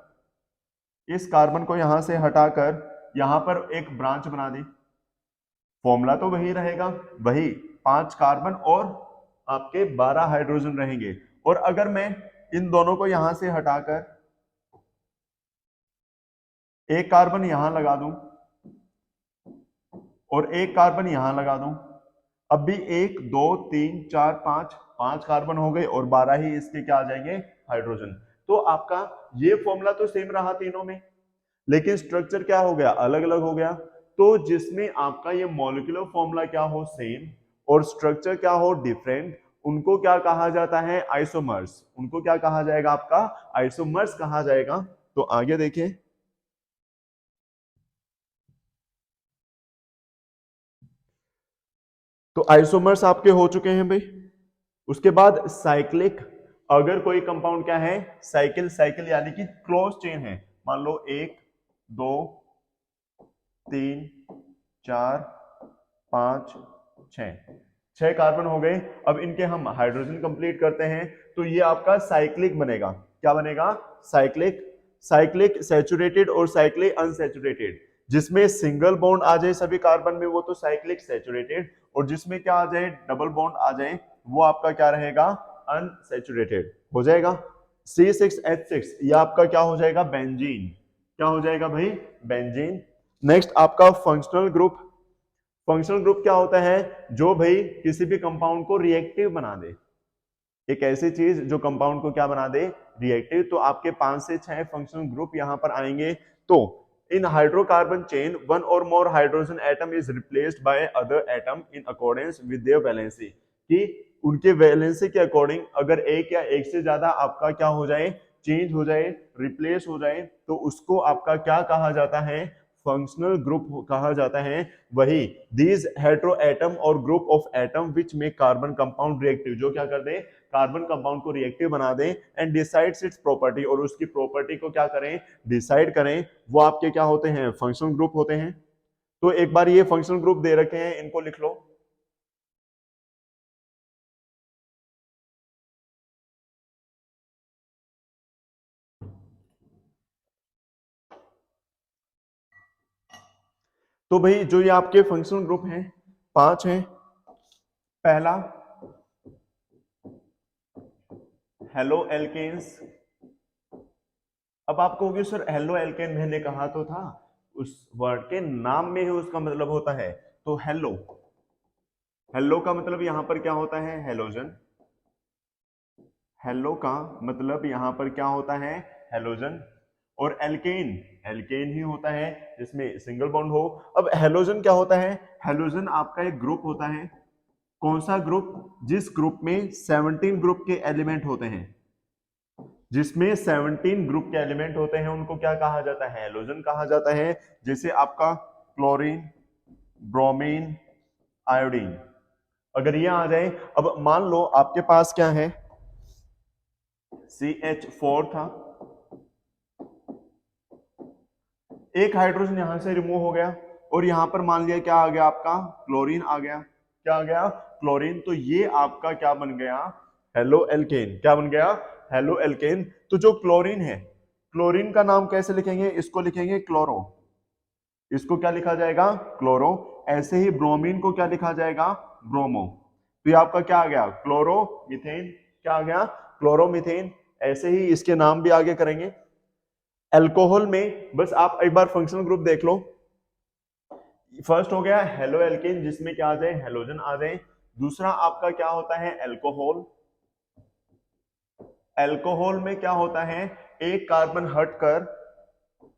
इस कार्बन को यहां से हटाकर यहां पर एक ब्रांच बना दी, फॉर्मूला तो वही रहेगा, वही 5 कार्बन और आपके 12 हाइड्रोजन रहेंगे। और अगर मैं इन दोनों को यहां से हटाकर एक कार्बन यहां लगा दूं और एक कार्बन यहां लगा दूं, अब भी 1 2 3 4 5, 5 कार्बन हो गए और 12 ही इसके क्या आ जाएंगे, हाइड्रोजन। तो आपका ये फॉर्मूला तो सेम रहा तीनों में, लेकिन स्ट्रक्चर क्या हो गया, अलग अलग हो गया। तो जिसमें आपका ये मॉलिक्यूलर फॉर्मूला क्या हो सेम और स्ट्रक्चर क्या हो डिफरेंट, उनको क्या कहा जाता है, आइसोमर्स। उनको क्या कहा जाएगा, आपका आइसोमर्स कहा जाएगा। तो आगे देखिए, तो आइसोमर्स आपके हो चुके हैं भाई। उसके बाद साइक्लिक, अगर कोई कंपाउंड क्या है, साइकिल, साइकिल यानी कि क्लोज चेन है, मान लो 1 2 3 4 5 6, 6 कार्बन हो गए। अब इनके हम हाइड्रोजन कंप्लीट करते हैं, तो ये आपका साइक्लिक बनेगा। क्या बनेगा, साइक्लिक। साइक्लिक सैचुरेटेड और साइक्लिक अनसैचुरेटेड, जिसमें सिंगल बॉन्ड आ जाए सभी कार्बन में वो तो साइक्लिक सैचुरेटेड, और जिसमें क्या आ जाए, डबल बॉन्ड आ जाए, वो आपका क्या रहेगा, अनसैचुरेटेड हो जाएगा। C6H6 ये आपका क्या हो जाएगा, बेंजीन। क्या हो जाएगा भाई, बेंजीन। नेक्स्ट आपका फंक्शनल ग्रुप। फंक्शनल ग्रुप क्या होता है, जो भाई किसी भी कंपाउंड को रिएक्टिव बना दे, एक ऐसी चीज जो कंपाउंड को क्या बना दे, रिएक्टिव। तो आपके 5 से 6 फंक्शनल ग्रुप यहां पर आएंगे। तो इन हाइड्रोकार्बन चेन वन और more hydrogen atom is replaced by other atom in accordance with their valency, कि उनके वैलेंसी के अकॉर्डिंग अगर एक या एक से ज्यादा आपका क्या हो जाए, चेंज हो जाए, रिप्लेस हो जाए, तो उसको आपका क्या कहा जाता है, फंक्शनल ग्रुप कहा जाता है। वही दीज हेटेरो एटम और group of atom which make carbon compound reactive, जो क्या कर दे, कार्बन कंपाउंड को रिएक्टिव बना दें, एंड डिसाइड्स इट्स प्रॉपर्टी, और उसकी प्रॉपर्टी को क्या करें, डिसाइड करें, वो आपके क्या होते हैं, फंक्शनल ग्रुप होते हैं। तो एक बार ये फंक्शनल ग्रुप दे रखे हैं, इनको लिख लो। तो भाई जो ये आपके फंक्शनल ग्रुप हैं 5 हैं। पहला हेलो एल्केन्स। अब आप कहोगे सर हेलो एल्केन मैंने कहा तो था, उस वर्ड के नाम में ही उसका मतलब होता है। तो हेलो, हेलो का मतलब यहां पर क्या होता है, हेलोजन। हेलो का मतलब यहां पर क्या होता है, हेलोजन। और एल्केन, एल्केन ही होता है जिसमें सिंगल बॉन्ड हो। अब हेलोजन क्या होता है, हेलोजन आपका एक ग्रुप होता है। कौन सा ग्रुप, जिस ग्रुप में 17 ग्रुप के एलिमेंट होते हैं, जिसमें 17 ग्रुप के एलिमेंट होते हैं, उनको क्या कहा जाता है, हेलोजन कहा जाता है। जैसे आपका क्लोरीन, ब्रोमीन, आयोडीन, अगर ये आ जाए। अब मान लो आपके पास क्या है, CH4 था, एक हाइड्रोजन यहां से रिमूव हो गया, और यहां पर मान लिया क्या आ गया, आपका क्लोरीन आ गया। क्या आ गया, क्लोरीन। तो ये आपका क्या बन गया, हेलो एल्केन। क्या बन गया, हेलो एल्केन। तो जो क्लोरीन है, क्लोरीन का नाम कैसे लिखेंगे, इसको लिखेंगे क्लोरो। इसको क्या लिखा जाएगा, क्लोरो। ऐसे ही ब्रोमीन को क्या लिखा जाएगा, ब्रोमो। तो ये आपका क्या आ गया, क्लोरो मीथेन। क्या आ गया, क्लोरोमीथेन। ऐसे ही इसके नाम भी आगे करेंगे। अल्कोहल में बस आप एक बार फंक्शनल ग्रुप देख लो। फर्स्ट हो गया हेलो एल्केन, जिसमें क्या आ जाए, हेलोजन आ जाए। दूसरा आपका क्या होता है, अल्कोहल। अल्कोहल में क्या होता है, एक कार्बन हटकर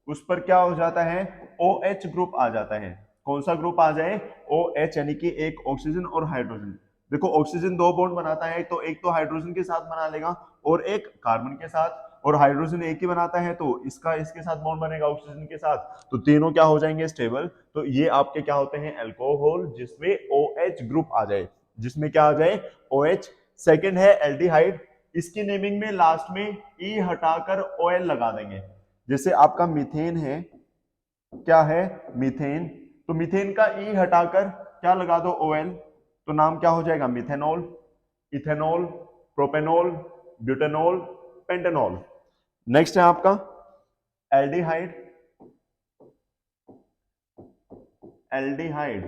उस पर क्या हो जाता है, OH ग्रुप आ जाता है। कौन सा ग्रुप आ जाए, OH, यानी कि एक ऑक्सीजन और हाइड्रोजन। देखो ऑक्सीजन 2 बॉन्ड बनाता है, तो एक तो हाइड्रोजन के साथ बना लेगा और एक कार्बन के साथ, और हाइड्रोजन एक ही बनाता है, तो इसका इसके साथ बॉन्ड बनेगा ऑक्सीजन के साथ, तो तीनों क्या हो जाएंगे, स्टेबल। तो ये आपके क्या होते हैं, अल्कोहल, जिसमें OH ग्रुप आ जाए, जिसमें क्या आ जाए, OH। सेकेंड है एल्डिहाइड। इसकी नेमिंग में लास्ट में ई हटाकर ओएल लगा देंगे। जैसे आपका मीथेन है, क्या है मीथेन, तो मीथेन का ई हटाकर क्या लगा दो ओएल, तो नाम क्या हो जाएगा methanol, ethanol, propanol, butanol, pentanol. Next है आपका एल्डिहाइड। एल्डिहाइड,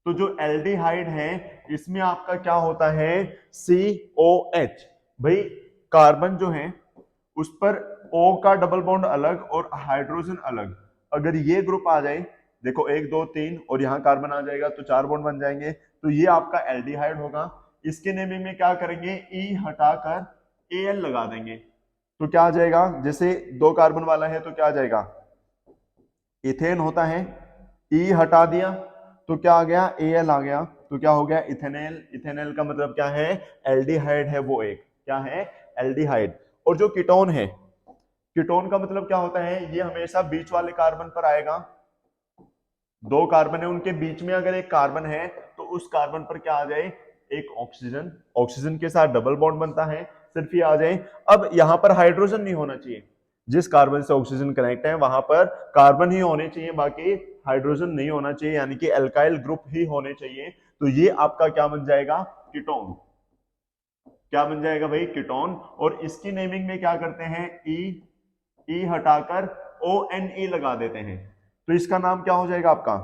तो जो एल्डिहाइड है इसमें आपका क्या होता है COH। भाई कार्बन जो है उस पर O का डबल बॉन्ड अलग और हाइड्रोजन अलग, अगर ये ग्रुप आ जाए, देखो 1 2 3 और यहाँ कार्बन आ जाएगा तो 4 बॉन्ड बन जाएंगे, तो ये आपका एल्डिहाइड होगा। इसके नेमिंग में क्या करेंगे E हटाकर Al लगा देंगे, तो क्या आ जाएगा, जैसे 2 कार्बन वाला है तो क्या आ जाएगा इथेन होता है, E हटा दिया तो क्या आ गया Al आ गया, तो क्या हो गया इथेनॉल। इथेनॉल का मतलब क्या है एल्डिहाइड है, वो एक क्या है एल्डिहाइड। और जो कीटोन है, कीटोन का मतलब क्या होता है, ये हमेशा बीच वाले कार्बन पर आएगा। 2 कार्बन है उनके बीच में अगर एक कार्बन है तो उस कार्बन पर क्या आ जाए एक ऑक्सीजन, ऑक्सीजन के साथ डबल बॉन्ड बनता है, सिर्फ ये आ जाए। अब यहां पर हाइड्रोजन नहीं होना चाहिए, जिस कार्बन से ऑक्सीजन कनेक्ट है वहां पर कार्बन ही होने चाहिए, बाकी हाइड्रोजन नहीं होना चाहिए, यानी कि एल्काइल ग्रुप ही होने चाहिए। तो ये आपका क्या बन जाएगा कीटोन, क्या बन जाएगा भाई कीटोन। और इसकी नेमिंग में क्या करते हैं ई हटाकर ONE लगा देते हैं, तो इसका नाम क्या हो जाएगा आपका,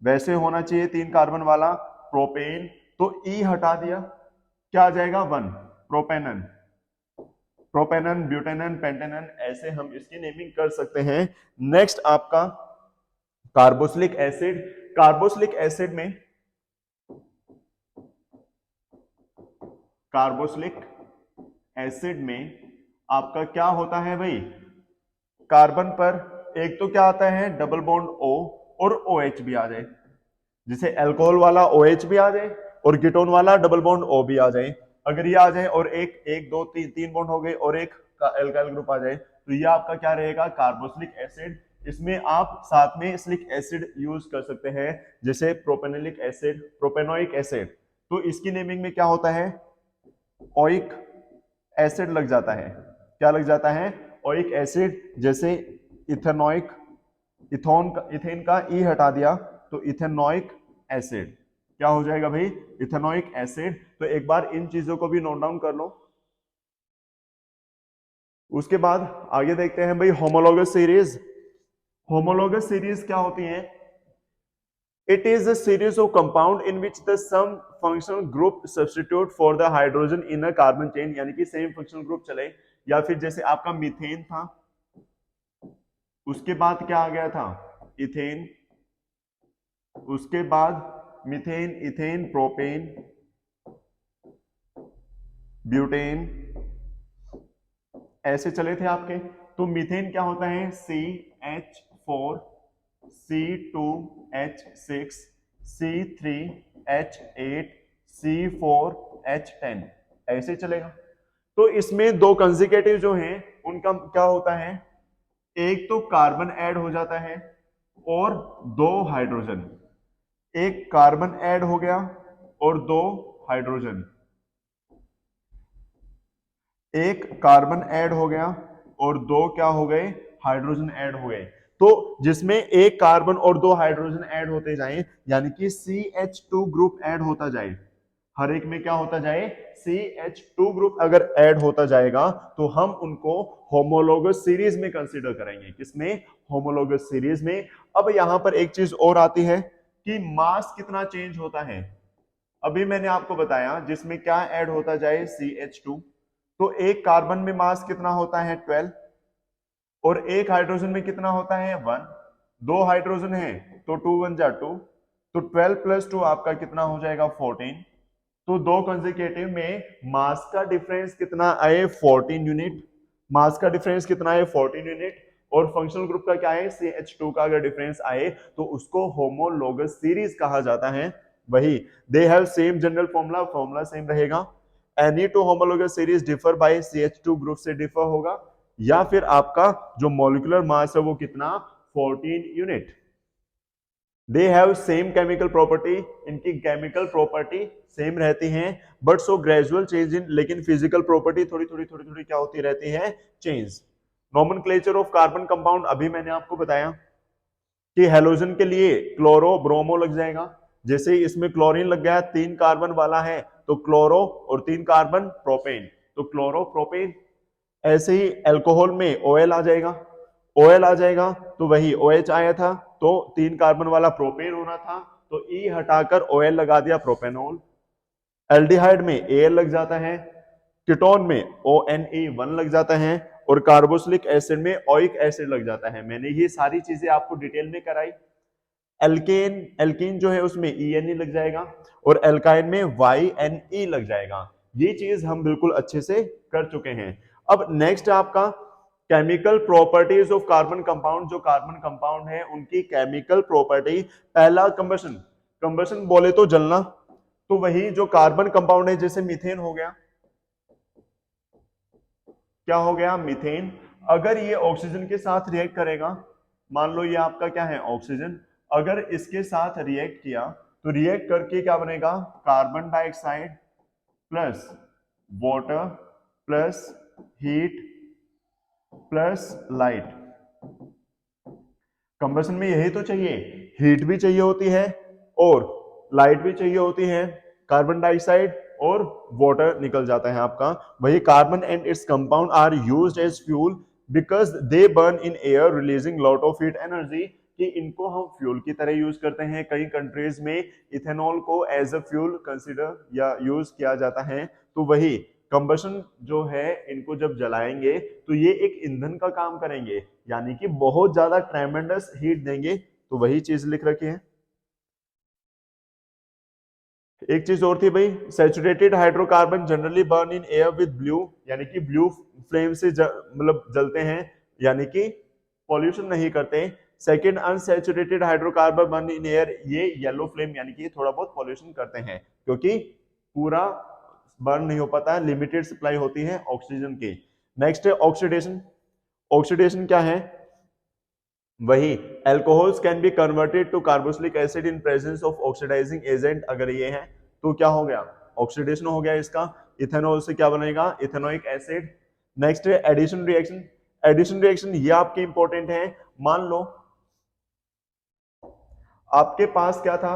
वैसे होना चाहिए 3 कार्बन वाला प्रोपेन, तो ई हटा दिया क्या आ जाएगा 1 प्रोपेनन, प्रोपेनन, ब्यूटेनन, पेंटेनन, ऐसे हम इसकी नेमिंग कर सकते हैं। नेक्स्ट आपका कार्बोक्सिलिक एसिड। कार्बोक्सिलिक एसिड में, कार्बोक्सिलिक एसिड में आपका क्या होता है भाई, कार्बन पर एक तो क्या आता है डबल बॉन्ड O और OH भी आ जाए, जिसे अल्कोहल वाला OH भी आ जाए और कीटोन वाला डबल बॉन्ड O भी आ जाए। अगर ये आ जाए और एक 1 2 3 बॉन्ड हो गए और एक एल्काइल ग्रुप आ जाए, तो ये आपका क्या रहेगा कार्बोक्सिलिक एसिड। इसमें आप साथ में सिलिक एसिड यूज कर सकते हैं, जैसे प्रोपेनोइक एसिड, प्रोपेनोइक एसिड, तो इसकी नेमिंग में क्या होता है ओइक एसिड लग जाता है, क्या लग जाता है ओइक एसिड। जैसे इथेनोइक, इथेन का ई हटा दिया तो इथेनोइक एसिड, क्या हो जाएगा भाई इथेनोइक एसिड। तो एक बार इन चीजों को भी नोट डाउन कर लो। उसके बाद आगे देखते हैं भाई होमोलोगस सीरीज। होमोलोगस सीरीज क्या होती है, it is a series of compound in which the some functional group substitute for the hydrogen in a carbon chain, यानी कि सेम फंक्शनल ग्रुप चले, या फिर जैसे आपका मीथेन था उसके बाद क्या आ गया था इथेन, उसके बाद मीथेन, इथेन, प्रोपेन, ब्यूटेन, ऐसे चले थे आपके। तो मीथेन क्या होता है CH4 C2H6 C3H8 C4H10, ऐसे चलेगा। तो इसमें 2 कंसेक्यूटिव जो हैं उनका क्या होता है, एक तो कार्बन ऐड हो जाता है और 2 हाइड्रोजन, एक कार्बन ऐड हो गया और 2 हाइड्रोजन, एक कार्बन ऐड हो गया और 2 क्या हो गए हाइड्रोजन ऐड हो गए। तो जिसमें एक कार्बन और 2 हाइड्रोजन ऐड होते जाएं, यानी कि CH2 ग्रुप ऐड होता जाए, हर एक में क्या होता जाए CH2 ग्रुप अगर ऐड होता जाएगा तो हम उनको होमोलोगस सीरीज में कंसीडर करेंगे। किसमें, होमोलोगस सीरीज में। अब यहां पर एक चीज और आती है कि मास कितना चेंज होता है। अभी मैंने आपको बताया जिसमें क्या ऐड होता जाए CH2, तो एक कार्बन में मास कितना होता है 12 और एक हाइड्रोजन में कितना होता है 1, 2 हाइड्रोजन है तो 2 1 जा 2, तो 12 प्लस 2 आपका कितना हो जाएगा 14। तो 2 कंसेक्यूटिव में मास का डिफरेंस कितना आए 14 यूनिट, मास का डिफरेंस कितना है 14 यूनिट, और फंक्शनल ग्रुप का क्या है CH2 का अगर डिफरेंस आए तो उसको होमोलोगस सीरीज कहा जाता है। वही they have same general formula, formula same रहेगा। Any two homologous series differ by CH2 group से डिफर होगा, या फिर आपका जो मॉलिक्यूलर मास है वो कितना 14 unit. They have same chemical property, इनकी केमिकल प्रॉपर्टी सेम रहती हैं, but so gradual change in, लेकिन फिजिकल प्रॉपर्टी थोड़ी थोड़ी थोड़ी थोड़ी क्या होती रहती है, change. Nomenclature of carbon compound, अभी मैंने आपको बताया कि हेलोजन के लिए क्लोरो ब्रोमो लग जाएगा, जैसे ही इसमें क्लोरीन लग गया, 3 कार्बन वाला है तो क्लोरो, और 3 कार्बन प्रोपेन, तो क्लोरो प्रोपेन। ऐसे ही अल्कोहल में ओएल आ जाएगा, ओएल आ जाएगा तो वही OH आया था, तो 3 कार्बन वाला प्रोपेन होना था, तो ई हटाकर ओएल लगा दिया, प्रोपेनॉल। एल्डिहाइड में एल लग जाता है, कीटोन में ONE1 लग जाता है, और कार्बोक्सिलिक एसिड में ओइक एसिड लग जाता है। मैंने ये सारी चीजें आपको डिटेल में कराई। एल्केन, एल्कीन जो है उसमें ENE लग जाएगा, और एल्काइन में YNE लग जाएगा। ये चीज हम बिल्कुल अच्छे से कर चुके हैं। अब नेक्स्ट आपका chemical properties of carbon compound, जो कार्बन कंपाउंड है उनकी केमिकल प्रॉपर्टी। पहला कंबशन, कंबशन बोले तो जलना, तो वही जो कार्बन कंपाउंड है, जैसे मीथेन हो गया, क्या हो गया, मीथेन। अगर ये ऑक्सीजन के साथ रिएक्ट करेगा, मान लो ये आपका क्या है, ऑक्सीजन, अगर इसके साथ रिएक्ट किया तो रिएक्ट करके क्या बनेगा, carbon dioxide plus water plus heat plus light. Combustion में यही तो चाहिए, हीट भी चाहिए होती है और लाइट भी चाहिए होती है, कार्बन डाइऑक्साइड और वाटर निकल जाता है आपका। वही carbon and its compound are used as fuel because they burn in air releasing lot of heat energy, कि इनको हम फ्यूल की तरह यूज करते हैं। कई कंट्रीज में इथेनॉल को एज अ फ्यूल कंसिडर या यूज किया जाता है। तो वही कंबशन जो है, इनको जब जलाएंगे तो ये एक ईंधन का काम करेंगे, यानी कि बहुत ज्यादा ट्रेमेंडस हीट देंगे। तो वही चीज लिख रखी है। एक चीज और थी भाई, saturated hydrocarbon generally burn in air with blue, यानी कि ब्लू फ्लेम से मतलब जलते हैं, यानी कि पॉल्यूशन नहीं करते। Second, unsaturated hydrocarbon burn in air, ये येलो फ्लेम, यानी कि थोड़ा बहुत पॉल्यूशन करते हैं, क्योंकि पूरा बर्न नहीं हो पाता है, लिमिटेड सप्लाई होती है ऑक्सीजन की। नेक्स्ट है ऑक्सीडेशन। ऑक्सीडेशन क्या है, वही alcohols can be converted to carboxylic acid in presence of oxidizing agent, अगर ये है तो क्या हो गया, ऑक्सीडेशन हो गया इसका। इथेनॉल से क्या बनेगा, इथेनोइक एसिड। नेक्स्ट है एडिशन रिएक्शन। एडिशन रिएक्शन ये आपके इंपॉर्टेंट है। मान लो आपके पास क्या था,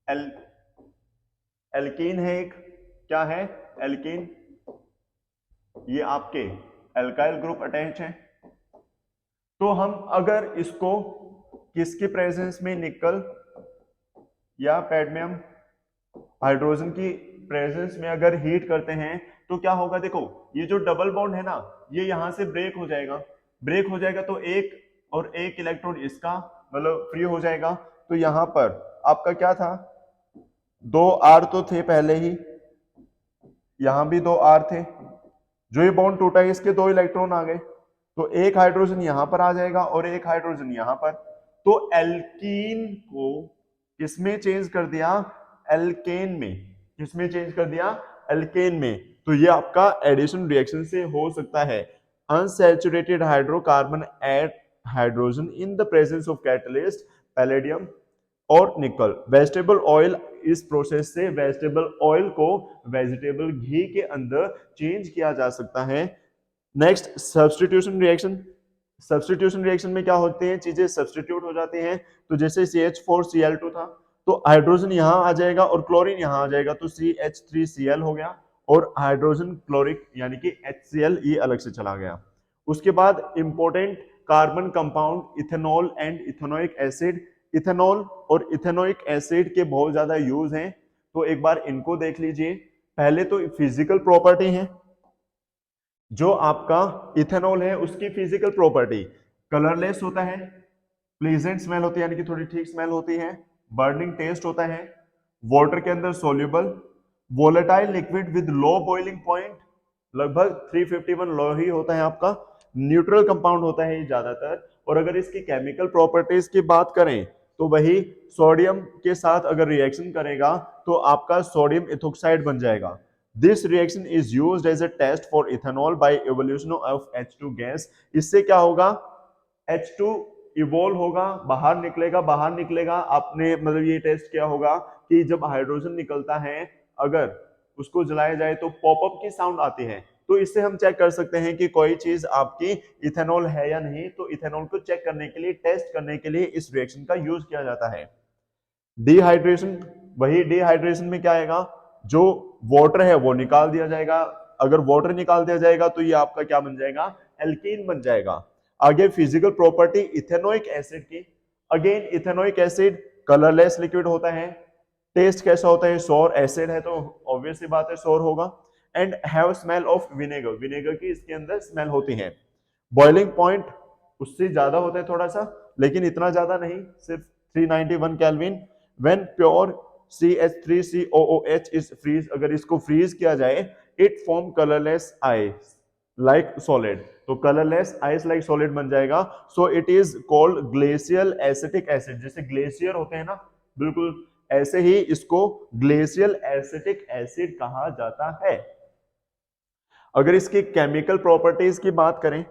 एल एल्कीन है एक, क्या है, एल्कीन, ये आपके एल्काइल ग्रुप अटैच है। तो हम अगर इसको किसके प्रेजेंस में, निकल या कैडमियम हाइड्रोजन की प्रेजेंस में अगर हीट करते हैं, तो क्या होगा, देखो ये जो डबल बॉन्ड है ना, ये यहां से ब्रेक हो जाएगा, ब्रेक हो जाएगा तो एक और एक इलेक्ट्रॉन इसका मतलब फ्री हो जाएगा। तो यहां पर आपका क्या था, 2 R तो थे पहले ही, यहां भी 2 R थे, जो ये बॉन्ड टूटा है इसके 2 इलेक्ट्रॉन आ गए, तो एक हाइड्रोजन यहां पर आ जाएगा और एक हाइड्रोजन यहां पर। तो एल्कीन को किसमें चेंज कर दिया, एल्केन में। किसमें चेंज कर दिया, एल्केन में। तो ये आपका एडिशन रिएक्शन से हो सकता है। Unsaturated hydrocarbon add hydrogen in the presence of catalyst palladium और निकल। वेजिटेबल ऑयल, इस प्रोसेस से वेजिटेबल ऑयल को वेजिटेबल घी के अंदर चेंज किया जा सकता है। Next substitution reaction. Substitution reaction में क्या होते हैं, चीजें सब्स्टिट्यूट हो जाती हैं। तो जैसे CH4Cl2 था, तो हाइड्रोजन यहां आ जाएगा और क्लोरीन यहां आ जाएगा, तो CH3Cl हो गया, और हाइड्रोजन क्लोरिक यानी कि HCl ये अलग से चला गया। उसके बाद important carbon compound ethanol and ethanoic acid. Ethanol और इथेनोइक एसिड के बहुत ज्यादा यूज हैं, तो एक बार इनको देख लीजिए। पहले तो फिजिकल प्रॉपर्टी है, जो आपका इथेनॉल है उसकी फिजिकल प्रॉपर्टी कलरलेस होता है, प्लीजेंट स्मेल होती है यानी कि थोड़ी ठीक स्मेल होती है, बर्निंग टेस्ट होता है, वाटर के अंदर soluble, volatile liquid with low boiling point, लगभग 351 लो ही होता है आपका, न्यूट्रल कंपाउंड होता है ये ज्यादातर। और अगर इसकी केमिकल प्रॉपर्टीज की बात करें, तो वही सोडियम के साथ अगर रिएक्शन करेगा तो आपका सोडियम इथोक्साइड बन जाएगा। This reaction is used as a test for ethanol by evolution of H2 gas. इससे क्या होगा, H2 इवॉल्व होगा, बाहर निकलेगा। आपने मतलब ये टेस्ट किया होगा कि जब हाइड्रोजन निकलता है, अगर उसको जलाया जाए तो पॉपअप की साउंड आती है। तो इससे हम चेक कर सकते हैं कि कोई चीज आपकी इथेनॉल है या नहीं। तो इथेनॉल को चेक करने के लिए, टेस्ट करने के लिए इस रिएक्शन का यूज किया जाता है। डिहाइड्रेशन, वही डिहाइड्रेशन में क्या आएगा, जो वाटर है वो निकाल दिया जाएगा। अगर वाटर निकाल दिया जाएगा तो ये आपका क्या बन जाएगा, एल्कीन बन जाएगा। आगे फिजिकल प्रॉपर्टी इथेनोइक एसिड की, again ethanoic acid colourless liquid होता है। टेस्ट कैसा होता है, सोर, एसिड है तो ऑब्वियस सी बात है सोर होगा। And have smell of vinegar, vinegar की इसके अंदर स्मेल होती है। बॉइलिंग पॉइंट उससे ज्यादा होता है थोड़ा सा, लेकिन इतना ज्यादा नहीं, सिर्फ 391 kelvin. When pure CH3COOH is freeze, अगर इसको फ्रीज किया जाए, it form colourless ice like solid, तो कलरलेस आइस लाइक सॉलिड बन जाएगा। So it is called glacial acetic acid. जैसे ग्लेशियर होते हैं ना, बिल्कुल ऐसे ही इसको ग्लेशियल एसिटिक एसिड कहा जाता है। अगर इसकी केमिकल प्रॉपर्टीज की बात करें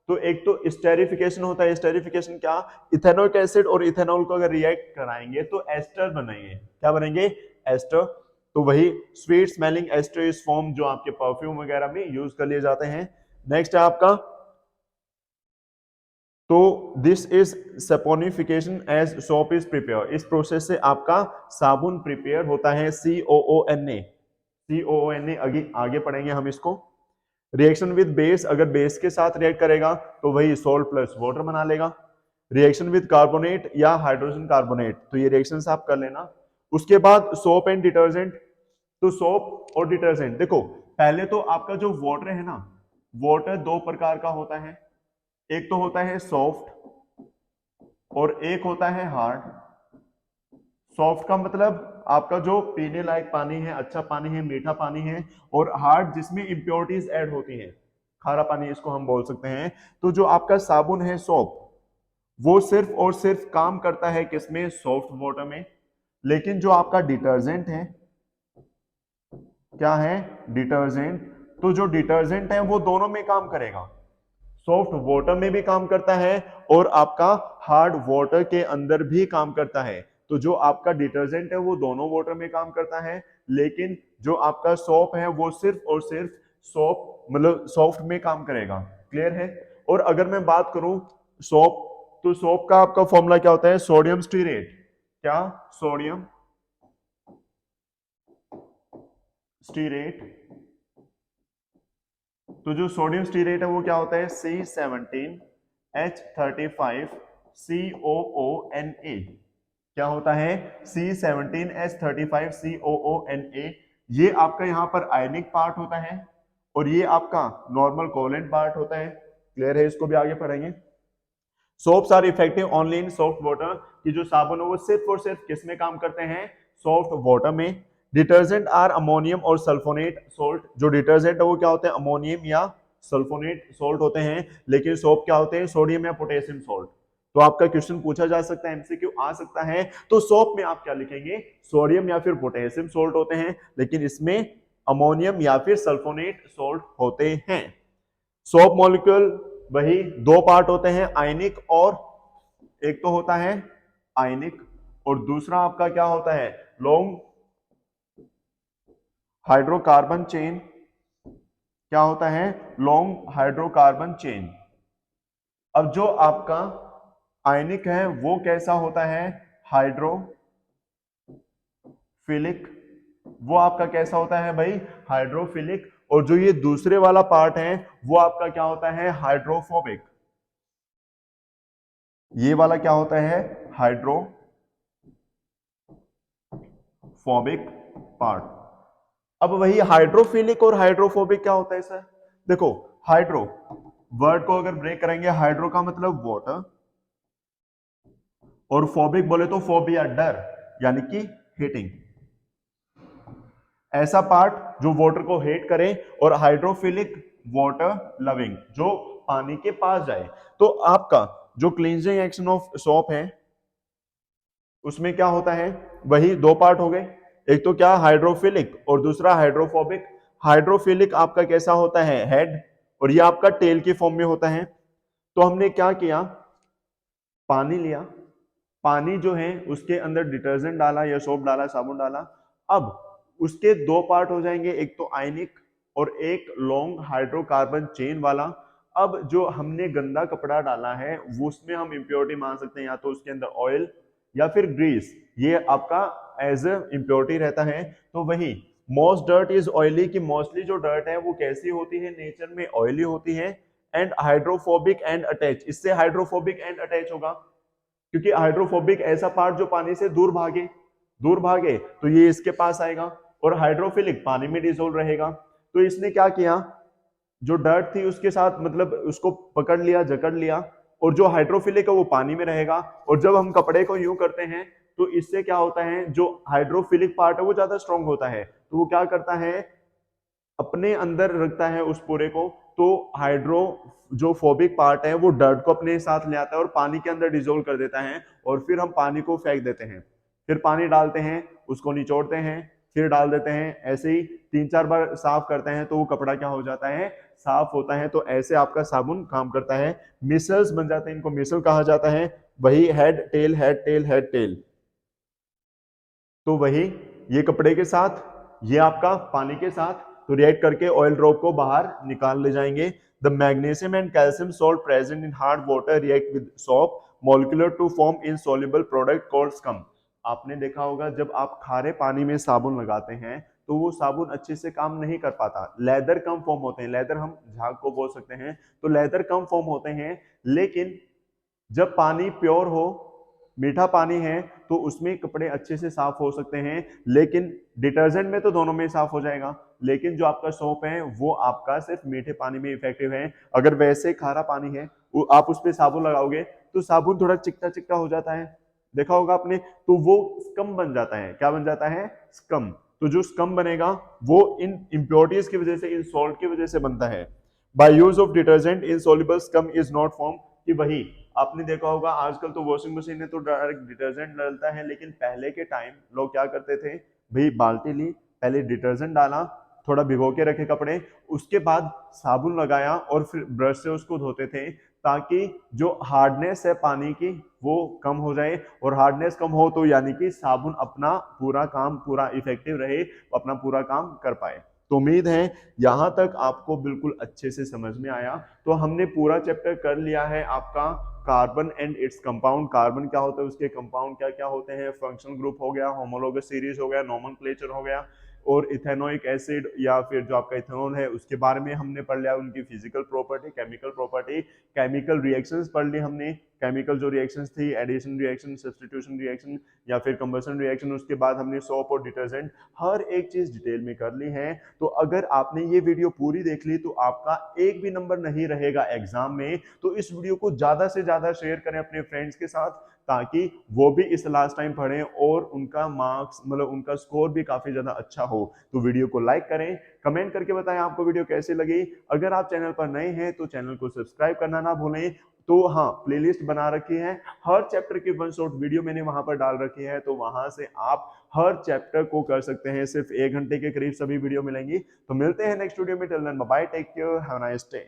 तो एक तो स्टेरिफिकेशन होता है। स्टेरिफिकेशन क्या, इथेनोइक एसिड और इथेनॉल को अगर रिएक्ट कराएंगे तो एस्टर बनेंगे। क्या बनेंगे, एस्टर। तो वही sweet smelling ester is form, जो आपके परफ्यूम वगैरह में यूज कर लिए जाते हैं। नेक्स्ट है आपका, तो this is saponification as soap is prepare. इस प्रोसेस से आपका साबुन प्रिपेयर होता है। COONA, COONA आगे पढ़ेंगे हम इसको। रिएक्शन विद बेस, अगर बेस के साथ रिएक्ट करेगा तो वही सोल्ट प्लस वाटर बना लेगा। रिएक्शन विद कार्बोनेट या हाइड्रोजन कार्बोनेट, तो ये रिएक्शंस आप कर लेना। उसके बाद सोप एंड डिटर्जेंट, तो सोप और डिटर्जेंट, देखो पहले तो आपका जो वाटर है ना, वाटर दो प्रकार का होता है। एक तो होता है सॉफ्ट और एक होता है हार्ड। सॉफ्ट का मतलब आपका जो पीने लायक पानी है, अच्छा पानी है, मीठा पानी है। और हार्ड जिसमें इंप्योरिटीज ऐड होती हैं, खारा पानी इसको हम बोल सकते हैं। तो जो आपका साबुन है सोप, वो सिर्फ और सिर्फ काम करता है किसमें, सॉफ्ट वाटर में। लेकिन जो आपका डिटर्जेंट है, क्या है, डिटर्जेंट, तो जो डिटर्जेंट है वो दोनों में काम करेगा। सॉफ्ट वाटर में भी काम करता है और आपका हार्ड वाटर के अंदर भी काम करता है। तो जो आपका डिटर्जेंट है वो दोनों वाटर में काम करता है, लेकिन जो आपका सोप है वो सिर्फ और सिर्फ सोप मतलब सॉफ्ट में काम करेगा। क्लियर है। और अगर मैं बात करूं सोप, तो सोप का आपका फॉर्मूला क्या होता है, सोडियम स्टीरेट। क्या, सोडियम स्टीरेट। तो जो सोडियम स्टीरेट है वो क्या होता है, C17H35COONA। क्या होता है, C17H35COONA। ये आपका यहाँ पर आयनिक पार्ट होता है और ये आपका नॉर्मल कोवेलेंट पार्ट होता है। क्लियर है, इसको भी आगे पढ़ेंगे। Soaps are effective only in soft water, कि जो साबुन है वो सिर्फ और सिर्फ किस में काम करते हैं, सॉफ्ट वाटर में। डिटर्जेंट आर अमोनियम और सल्फोनेट सोल्ट, जो डिटर्जेंट है वो क्या होते हैं, अमोनियम या सल्फोनेट सोल्ट होते हैं। लेकिन सोप क्या होते हैं, सोडियम या पोटेशियम सोल्ट। तो आपका क्वेश्चन पूछा जा सकता है, एमसीक्यू आ सकता है, तो सोप में आप क्या लिखेंगे, सोडियम या फिर पोटेशियम सोल्ट होते हैं, लेकिन इसमें अमोनियम या फिर सल्फोनेट सोल्ट होते हैं। सोप मॉलिक्यूल वही दो पार्ट होते हैं, आयनिक, और एक तो होता है आयनिक और दूसरा आपका क्या होता है, लॉन्ग हाइड्रोकार्बन चेन। क्या होता है, लॉन्ग हाइड्रोकार्बन चेन। अब जो आपका आयनिक है वो कैसा होता है, हाइड्रोफिलिक। वो आपका कैसा होता है भाई, हाइड्रोफिलिक। और जो ये दूसरे वाला पार्ट है वो आपका क्या होता है, हाइड्रोफोबिक। ये वाला क्या होता है, हाइड्रोफोबिक पार्ट। अब वही हाइड्रोफिलिक और हाइड्रोफोबिक क्या होता है सर, देखो हाइड्रो वर्ड को अगर ब्रेक करेंगे, हाइड्रो का मतलब वाटर, और फोबिक बोले तो फोबिया डर, यानी कि हेटिंग। ऐसा पार्ट जो वाटर को हेट करे, और हाइड्रोफिलिक वाटर लविंग, जो पानी के पास जाए। तो आपका जो क्लींजिंग एक्शन ऑफ सोप है उसमें क्या होता है, वही दो पार्ट हो गए, एक तो क्या हाइड्रोफिलिक और दूसरा हाइड्रोफोबिक। हाइड्रोफिलिक आपका कैसा होता है, हेड, और ये आपका टेल की फॉर्म में होता है। तो हमने क्या किया, पानी लिया, पानी जो है उसके अंदर डिटर्जेंट डाला या सोप डाला, साबुन डाला। अब उसके दो पार्ट हो जाएंगे, एक तो आयनिक और एक लॉन्ग हाइड्रोकार्बन चेन वाला। अब जो हमने गंदा कपड़ा डाला है वो उसमें हम इम्प्योरिटी मान सकते हैं, या तो उसके अंदर ऑयल या फिर ग्रीस, ये आपका एज ए इम्प्योरिटी रहता है। तो वही मोस्ट डर्ट इज ऑयली, कि मोस्टली जो डर्ट है वो कैसी होती है, नेचर में ऑयली होती है। एंड हाइड्रोफोबिक एंड अटैच, इससे हाइड्रोफोबिक एंड अटैच होगा, क्योंकि हाइड्रोफोबिक ऐसा पार्ट जो पानी से दूर भागे तो ये इसके पास आएगा, और हाइड्रोफिलिक पानी में डिसोल्व रहेगा। तो इसने क्या किया, जो डर्ट थी उसके साथ मतलब उसको पकड़ लिया, जकड़ लिया, और जो हाइड्रोफिलिक है वो पानी में रहेगा। और जब हम कपड़े को यूं करते हैं तो इससे क्या होता है, जो हाइड्रोफिलिक पार्ट है वो ज्यादा स्ट्रांग होता है, तो वो क्या करता है, अपने अंदर रखता है उस पूरे को। तो हाइड्रो जो फोबिक पार्ट है वो डर्ट को अपने साथ ले आता है और पानी के अंदर डिजोल्व कर देता है, और फिर हम पानी को फेंक देते हैं, फिर पानी डालते हैं, उसको निचोड़ते हैं, फिर डाल देते हैं, ऐसे ही 3-4 बार साफ करते हैं तो वो कपड़ा क्या हो जाता है, साफ होता है। तो ऐसे आपका साबुन काम करता है, मिसल्स बन जाते हैं, इनको मिसल कहा जाता है। वही head tail head tail head tail, तो वही ये कपड़े के साथ, ये आपका पानी के साथ, तो रिएक्ट करके ऑयल ड्रॉप को बाहर निकाल ले जाएंगे। The magnesium and calcium salt present in hard water react with soap molecular to form insoluble product called scum. आपने देखा होगा जब आप खारे पानी में साबुन लगाते हैं तो वो साबुन अच्छे से काम नहीं कर पाता, लेदर कम फॉर्म होते हैं, लेदर हम झाग को बोल सकते हैं, तो लेदर कम फॉर्म होते हैं। लेकिन जब पानी प्योर हो, मीठा पानी है, तो उसमें कपड़े अच्छे से साफ हो सकते हैं। लेकिन डिटर्जेंट में तो दोनों में साफ हो जाएगा, लेकिन जो आपका सोप है वो आपका सिर्फ मीठे पानी में इफेक्टिव है। अगर वैसे खारा पानी है आप उस पर साबुन लगाओगे तो साबुन थोड़ा चिकटा चिकटा हो जाता है, देखा होगा आपने, तो वो स्कम बन जाता है। क्या बन जाता है, स्कम। तो जो स्कम बनेगा वो इन इम्प्योरिटीज की वजह से, इन सॉल्ट की वजह से बनता है। By use of detergent insoluble scum is not form, कि वही आपने देखा होगा आजकल तो वॉशिंग मशीन में तो डायरेक्ट डिटर्जेंट डलता है, लेकिन पहले के टाइम लोग क्या करते थे, भाई बाल्टी ली, पहले डिटर्जेंट डाला, थोड़ा भिगो के रखे कपड़े, उसके बाद साबुन लगाया और फिर ब्रश से उसको धोते थे, ताकि जो हार्डनेस है पानी की वो कम हो जाए। और हार्डनेस कम हो तो यानी कि साबुन अपना पूरा काम, पूरा इफेक्टिव रहे, अपना पूरा काम कर पाए। तो उम्मीद है यहां तक आपको बिल्कुल अच्छे से समझ में आया। तो हमने पूरा चैप्टर कर लिया है आपका carbon and its compound, carbon क्या होता है, उसके कंपाउंड क्या क्या होते हैं, फंक्शनल ग्रुप हो गया, होमोलोगस सीरीज हो गया, नोमेनक्लेचर हो गया, और इथेनोइक एसिड या फिर जो आपका इथेनॉल है उसके बारे में हमने पढ़ लिया, उनकी physical property, chemical property, chemical reactions पढ़ ली हमने, केमिकल जो रिएक्शंस थी, एडिशन रिएक्शन, सब्स्टिट्यूशन रिएक्शन या फिर कंबशन रिएक्शन, उसके बाद हमने सोप और डिटर्जेंट हर एक चीज डिटेल में कर ली है। तो अगर आपने ये वीडियो पूरी देख ली तो आपका एक भी नंबर नहीं रहेगा एग्जाम में। तो इस वीडियो को ज्यादा से ज्यादा शेयर करें अपने फ्रेंड्स के साथ, ताकि वो भी इस लास्ट टाइम पढ़ें और उनका मार्क्स मतलब उनका स्कोर भी काफी ज्यादा अच्छा हो। तो वीडियो को लाइक करें, कमेंट करके बताएं आपको वीडियो कैसी लगी। अगर आप चैनल पर नए हैं तो चैनल को सब्सक्राइब करना ना भूलें। तो हाँ, प्लेलिस्ट बना रखी है, हर चैप्टर की 1 शॉर्ट वीडियो मैंने वहां पर डाल रखी है, तो वहां से आप हर चैप्टर को कर सकते हैं। सिर्फ 1 घंटे के करीब सभी वीडियो मिलेंगी। तो मिलते हैं नेक्स्ट वीडियो में, till then bye bye, take care, have a nice day.